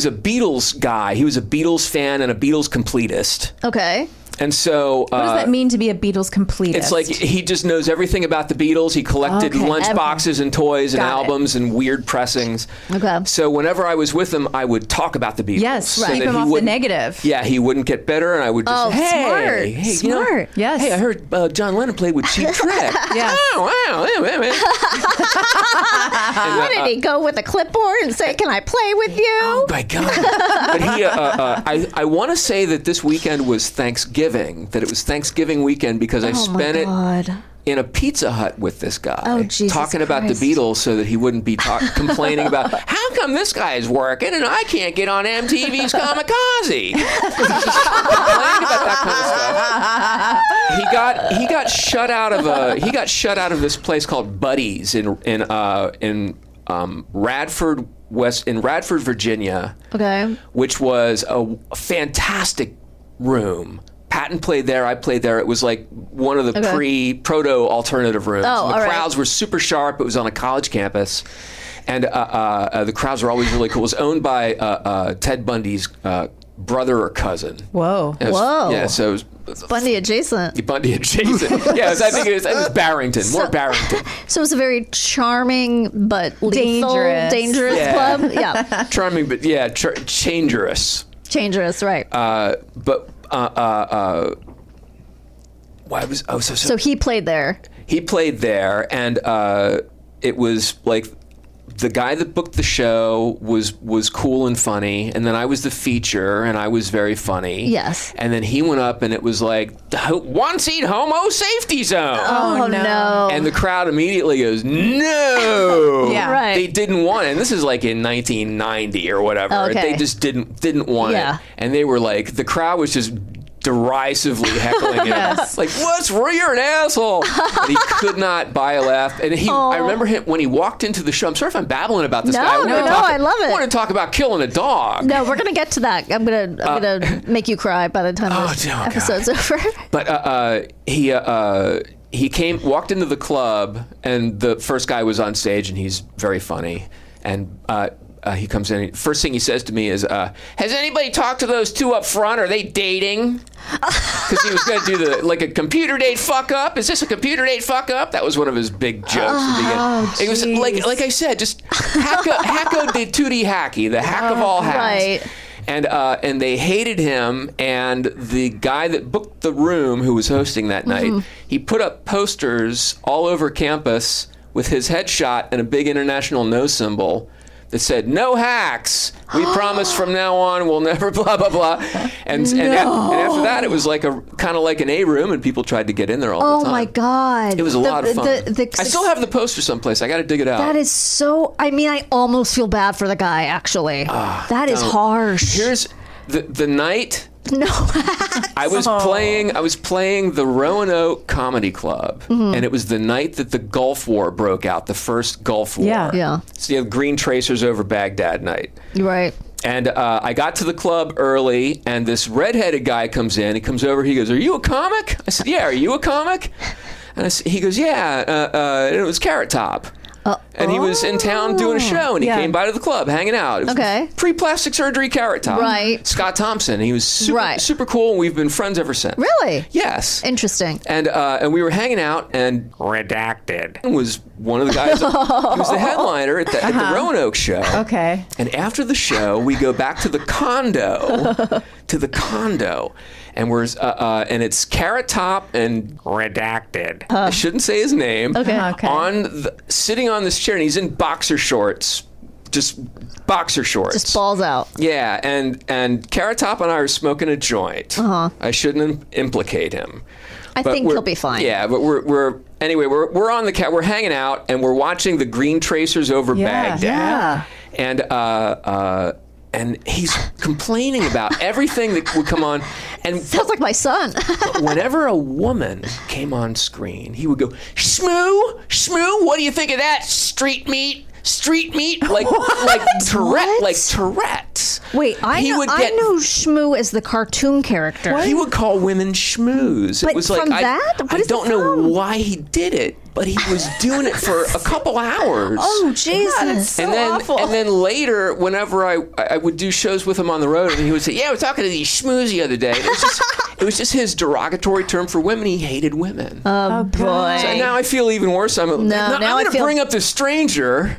a Beatles guy. He was a Beatles fan and a Beatles completist. Okay. And so... what does that mean to be a Beatles completist? It's like he just knows everything about the Beatles. He collected lunch boxes and toys and albums and weird pressings. Okay. So whenever I was with him, I would talk about the Beatles. Yes, so keep that him he off the wouldn't- negative. Yeah, he wouldn't get bitter, and I would just say, hey, you know, smart. Yes. hey, I heard John Lennon played with Cheap Trick. Yeah. Oh, wow. Why did he go with a clipboard and say, "Can I play with you"? Oh my God! But he, I want to say that this weekend was Thanksgiving. That it was Thanksgiving weekend because I spent it in a Pizza Hut with this guy, talking about the Beatles, so that he wouldn't be complaining about how come this guy is working and I can't get on MTV's Kamikaze. Complaining about that kind of stuff. He got shut out of this place called Buddy's in Radford, Virginia. Okay. Which was a fantastic room. Patton played there. I played there. It was like one of the proto alternative rooms. Oh, and the crowds were super sharp. It was on a college campus, and the crowds were always really cool. It was owned by Ted Bundy's brother or cousin. Whoa. Whoa. Yeah. So it was Bundy adjacent. Bundy adjacent. Yes, I think it was Barrington. More Barrington. So it was a very charming but lethal, dangerous Yeah. club. Yeah. Charming, but changerous. Dangerous, right. So he played there. He played there, and it was like the guy that booked the show was cool and funny, and then I was the feature, and I was very funny. Yes. And then he went up, and it was like, one seat homo safety zone. Oh no. And the crowd immediately goes, no. Yeah. Right. They didn't want it. And this is like in 1990 or whatever. Okay. They just didn't want Yeah. it. And they were like, the crowd was just derisively heckling him. Yes. Like, you're an asshole. And he could not buy a laugh. And I remember him when he walked into the show. I'm sorry if I'm babbling about this guy. I love it. I want to talk about killing a dog. No, we're gonna get to that. I'm gonna make you cry by the time this God. episode's over. But he walked into the club, and the first guy was on stage, and he's very funny. And he comes in. First thing he says to me is, "Has anybody talked to those two up front? Are they dating?" Because he was going to do a computer date fuck up. Is this a computer date fuck up? That was one of his big jokes. It was like I said, just hacko de tutti hacky, the hack of all hacks. Right. And they hated him. And the guy that booked the room, who was hosting that night, he put up posters all over campus with his headshot and a big international no symbol that said, "No hacks. We promise from now on we'll never blah, blah, blah." And after that, it was like kind of like an A room, and people tried to get in there all the time. Oh, my God. It was a lot of fun. I still have the poster someplace. I got to dig it out. That is so... I mean, I almost feel bad for the guy, actually. That is harsh. Here's the night... No. I was playing the Roanoke Comedy Club, and it was the night that the Gulf War broke out, the first Gulf War. Yeah. So green tracers over Baghdad night. Right. And I got to the club early, and this redheaded guy comes in. He comes over. He goes, "Are you a comic?" I said, "Yeah." "Are you a comic?" And he goes, "Yeah." And it was Carrot Top. And he was in town doing a show, and he came by to the club, hanging out. It was pre-plastic surgery Carrot Top. Right. Scott Thompson. He was super cool, and we've been friends ever since. Really? Yes. Interesting. And we were hanging out, and Redacted was one of the guys. He was the headliner at the Roanoke show. Okay. And after the show, we go back to the condo, and we're and it's Carrot Top and Redacted. I shouldn't say his name. Okay. Sitting on this chair, and he's in boxer shorts. Just boxer shorts. Just balls out. Yeah, and Carrot Top and I are smoking a joint. I shouldn't implicate him. I think he'll be fine. Yeah, but we're on the we're hanging out, and we're watching the green tracers over Baghdad. Yeah. And he's complaining about everything that would come on. And sounds like my son. Whenever a woman came on screen, he would go, "Shmoo, what do you think of that? Street meat, like Tourette, like Tourette's." Wait, I know Shmoo as the cartoon character. He would call women schmoos. But It was from like that? I don't know why he did it. but he was doing it for a couple hours. Oh, Jesus. so awful. And then later, whenever I would do shows with him on the road, and he would say, "Yeah, I was talking to these schmooze the other day." It was just his derogatory term for women. He hated women. Oh, boy. So now I feel even worse. I'm going to bring up this stranger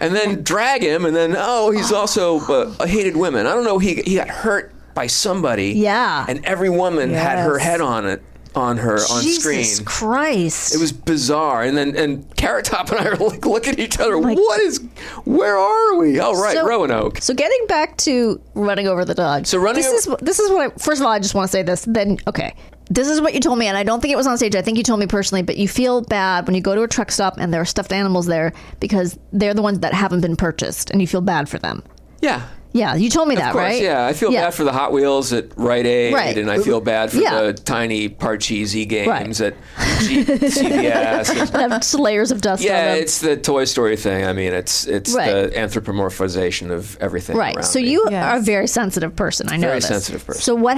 and then drag him, and then, he's also hated women. I don't know. He got hurt by somebody. Yeah. And every woman had her head on her on screen. Jesus Christ. It was bizarre. And then Carrot Top and I are like, look at each other. Where are we? Oh, right, Roanoke. So getting back to running over the dog. So this is what first of all, I just want to say this. Then, okay. This is what you told me, and I don't think it was on stage. I think you told me personally, but you feel bad when you go to a truck stop and there are stuffed animals there because they're the ones that haven't been purchased, and you feel bad for them. Yeah. Yeah, you told me that, of course, right? Yeah, I feel bad for the Hot Wheels at Rite Aid, and I feel bad for the tiny Parcheesi games at CVS. That have layers of dust on them. It's the Toy Story thing. I mean, it's the anthropomorphization of everything around So me. you are a very sensitive person. I know very this. sensitive person. So what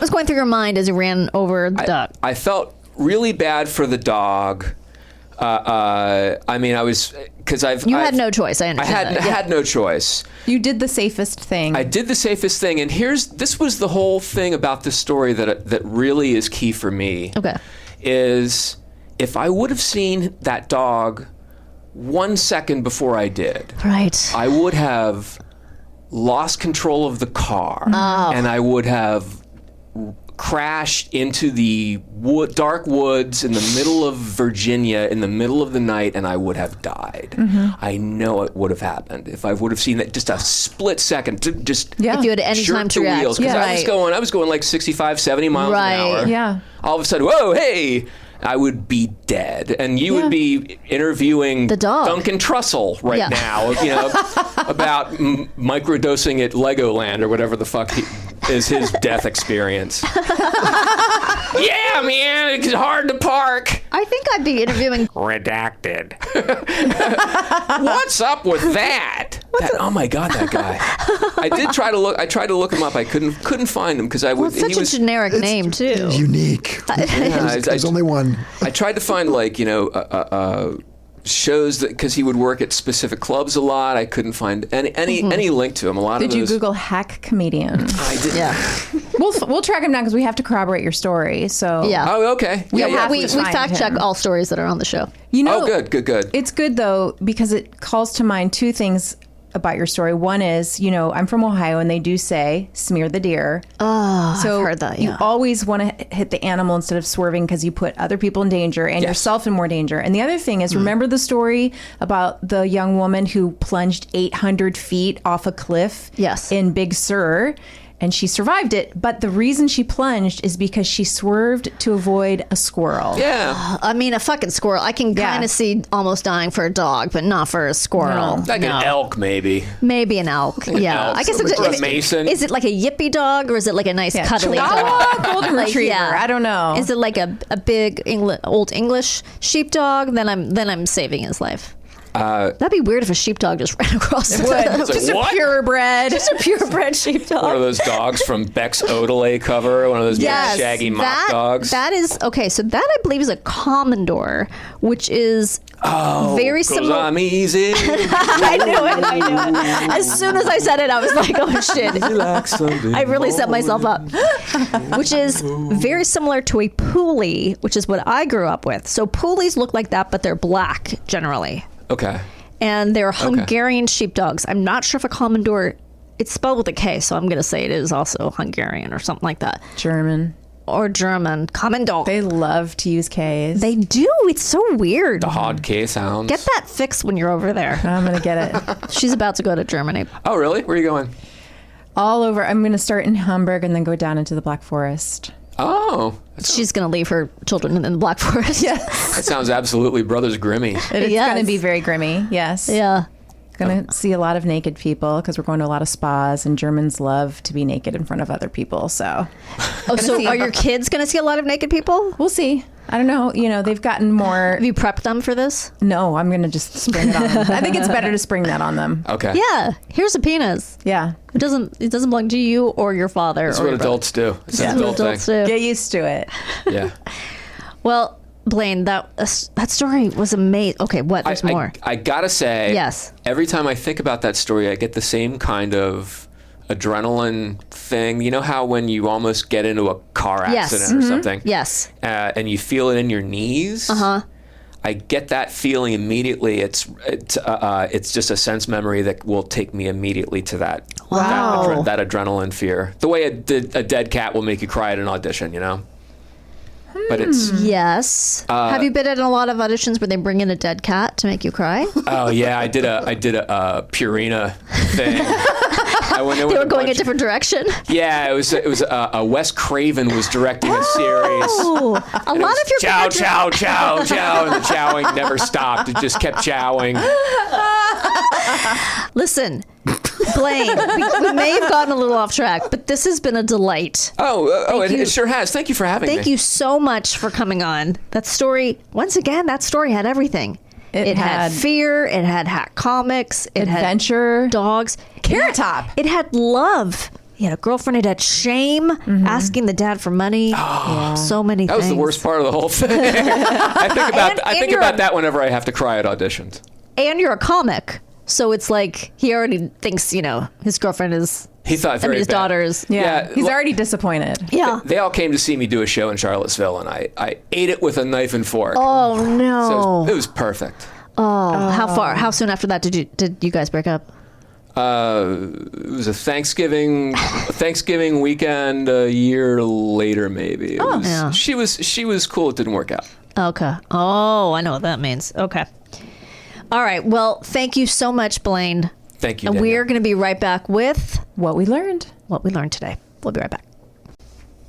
was going through your mind as you ran over the dog? I felt really bad for the dog. I mean, I was because You had no choice. I understand. I had no choice. You did the safest thing. I did the safest thing, and this was the whole thing about this story that really is key for me. Okay, is if I would have seen that dog 1 second before I did, right, I would have lost control of the car, and I would have crashed into the dark woods in the middle of Virginia in the middle of the night, and I would have died. I know it would have happened if I would have seen that just a split second. If you had any time to react. Because I was going like 65, 70 miles an hour. Yeah. All of a sudden, whoa, hey! I would be dead, and you would be interviewing the dog. Duncan Trussell right now, about microdosing at Legoland or whatever the fuck is his death experience. Yeah, man, it's hard to park. I think I'd be interviewing Redacted. What's up with that? Oh my God, that guy! I tried to look him up. I couldn't find him because I would. Such a generic name too. Unique. There's only one. I tried to find shows that because he would work at specific clubs a lot. I couldn't find any link to him. A lot Did of those. you Google hack comedian? I did. Yeah. We'll track him down because we have to corroborate your story. So yeah. Oh, okay. We find fact check all stories that are on the show. Oh, good. It's good though because it calls to mind two things about your story. One is, I'm from Ohio, and they do say smear the deer. Oh, so I've heard that. Yeah. You always want to hit the animal instead of swerving because you put other people in danger and yourself in more danger. And the other thing is, remember the story about the young woman who plunged 800 feet off a cliff in Big Sur? And she survived it, but the reason she plunged is because she swerved to avoid a squirrel. Yeah. I mean, a fucking squirrel. I can kind of see almost dying for a dog, but not for a squirrel. Like an elk, maybe. Maybe an elk. Yeah. I guess a mason. Is it like a yippy dog, or is it like a nice cuddly dog? Golden retriever. I don't know. Is it like a big old English sheepdog? Then I'm saving his life. That'd be weird if a sheepdog just ran across the just a purebred. Just a purebred sheepdog. One of those dogs from Beck's Odelay cover. One of those big shaggy mop dogs. That is okay. So that I believe is a Commodore, which is very similar. I'm easy. I knew it. As soon as I said it, I was like, "Oh shit!" I really set myself up. Which is very similar to a Poolie, which is what I grew up with. So Poolies look like that, but they're black generally. Okay. And they're Hungarian sheepdogs. I'm not sure if a Commodore, it's spelled with a K, so I'm going to say it is also Hungarian or something like that. German. Or German. Commodore. They love to use Ks. They do. It's so weird. The hard K sounds. Get that fixed when you're over there. I'm going to get it. She's about to go to Germany. Oh, really? Where are you going? All over. I'm going to start in Hamburg and then go down into the Black Forest. Oh. She's going to leave her children in the Black Forest. Yes. That sounds absolutely Brothers Grimmy. It's going to be very grimy. Yes. Yeah. Going to see a lot of naked people because we're going to a lot of spas, and Germans love to be naked in front of other people. So, so are your kids going to see a lot of naked people? We'll see. I don't know. They've gotten more. Have you prepped them for this? No, I'm going to just spring it on them. I think it's better to spring that on them. Okay. Yeah. Here's a penis. Yeah. It doesn't belong to you or your father. That's or what your adults do. It's That's an what adult adults thing. do. Get used to it. Yeah. Well, Blaine, that story was amazing. Okay, what? There's more. I gotta say, yes. Every time I think about that story, I get the same kind of adrenaline thing. You know how when you almost get into a car accident or something? Yes. And you feel it in your knees? I get that feeling immediately. It's just a sense memory that will take me immediately to that that adrenaline fear. The way a dead cat will make you cry at an audition, you know? But it's yes. Have you been at a lot of auditions where they bring in a dead cat to make you cry? Oh yeah, I did a Purina thing. They were going a different direction. Yeah, it was Wes Craven was directing a series. Oh, a lot of your chow, chow, chow, chow, and the chowing never stopped. It just kept chowing. Listen, Blaine, we may have gotten a little off track, but this has been a delight. It sure has. Thank you for having me. Thank you so much for coming on. That story, once again, that story had everything. It had fear. It had hack comics. It adventure. Had dogs. Carrot Top. It had love. He had a girlfriend. It had shame, asking the dad for money. So many things. That was the worst part of the whole thing. I think about that whenever I have to cry at auditions. And you're a comic. So it's like he already thinks, his girlfriend is... He thought very his bad. daughters. Yeah. He's already disappointed. Yeah. They all came to see me do a show in Charlottesville, and I ate it with a knife and fork. Oh, no. So it was perfect. How soon after that did you guys break up? It was a Thanksgiving weekend a year later, maybe. She was cool. It didn't work out. Okay. Oh, I know what that means. Okay. All right. Well, thank you so much, Blaine. Thank you, And Danielle. we're going to be right back with what we learned today. We'll be right back.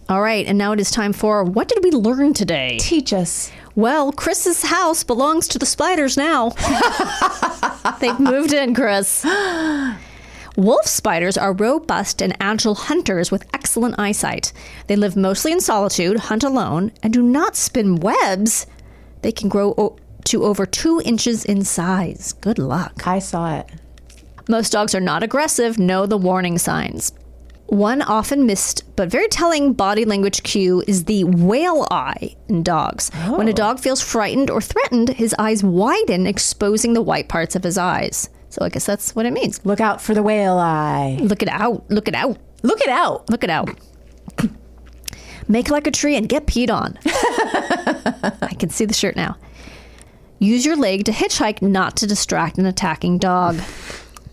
All right. And now it is time for What Did We Learn Today? Teach us. Well, Chris's house belongs to the spiders now. They've moved in, Chris. Wolf spiders are robust and agile hunters with excellent eyesight. They live mostly in solitude, hunt alone, and do not spin webs. They can grow to over 2 inches in size. Good luck. I saw it. Most dogs are not aggressive, know the warning signs. One often missed but very telling body language cue is the whale eye in dogs. When a dog feels frightened or threatened, his eyes widen, exposing the white parts of his eyes. So I guess that's what it means. Look out for the whale eye. Look it out. Look it out. Look it out. Look it out. Make like a tree and get peed on. I can see the shirt now. Use your leg to hitchhike, not to distract an attacking dog.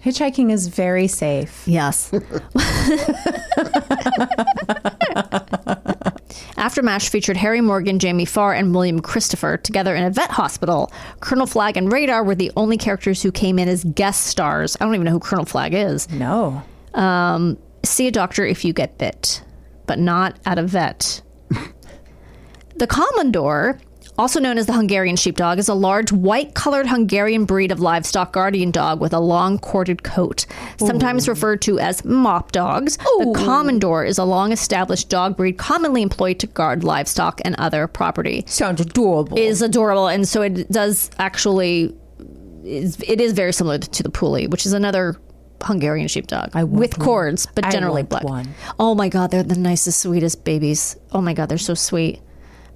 Hitchhiking is very safe. Yes. Aftermath featured Harry Morgan, Jamie Farr, and William Christopher together in a vet hospital. Colonel Flagg and Radar were the only characters who came in as guest stars. I don't even know who Colonel Flagg is. No. See a doctor if you get bit, but not at a vet. The Commodore, also known as the Hungarian sheepdog, is a large white-colored Hungarian breed of livestock guardian dog with a long corded coat. Sometimes referred to as mop dogs, the Commodore is a long-established dog breed commonly employed to guard livestock and other property. Sounds adorable. It is adorable, and so it does actually... It is very similar to the Puli, which is another Hungarian sheepdog with cords, but generally black. One. Oh my God, they're the nicest, sweetest babies. Oh my God, they're so sweet.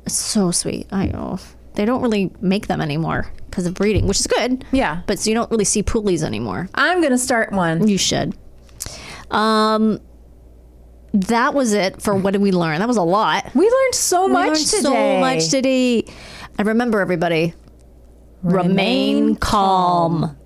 So sweet. They don't really make them anymore because of breeding, which is good. Yeah. But so you don't really see poolies anymore. I'm going to start one. You should. That was it for What Did We Learn? That was a lot. We learned so much today. So much today. And remember, everybody, remain calm.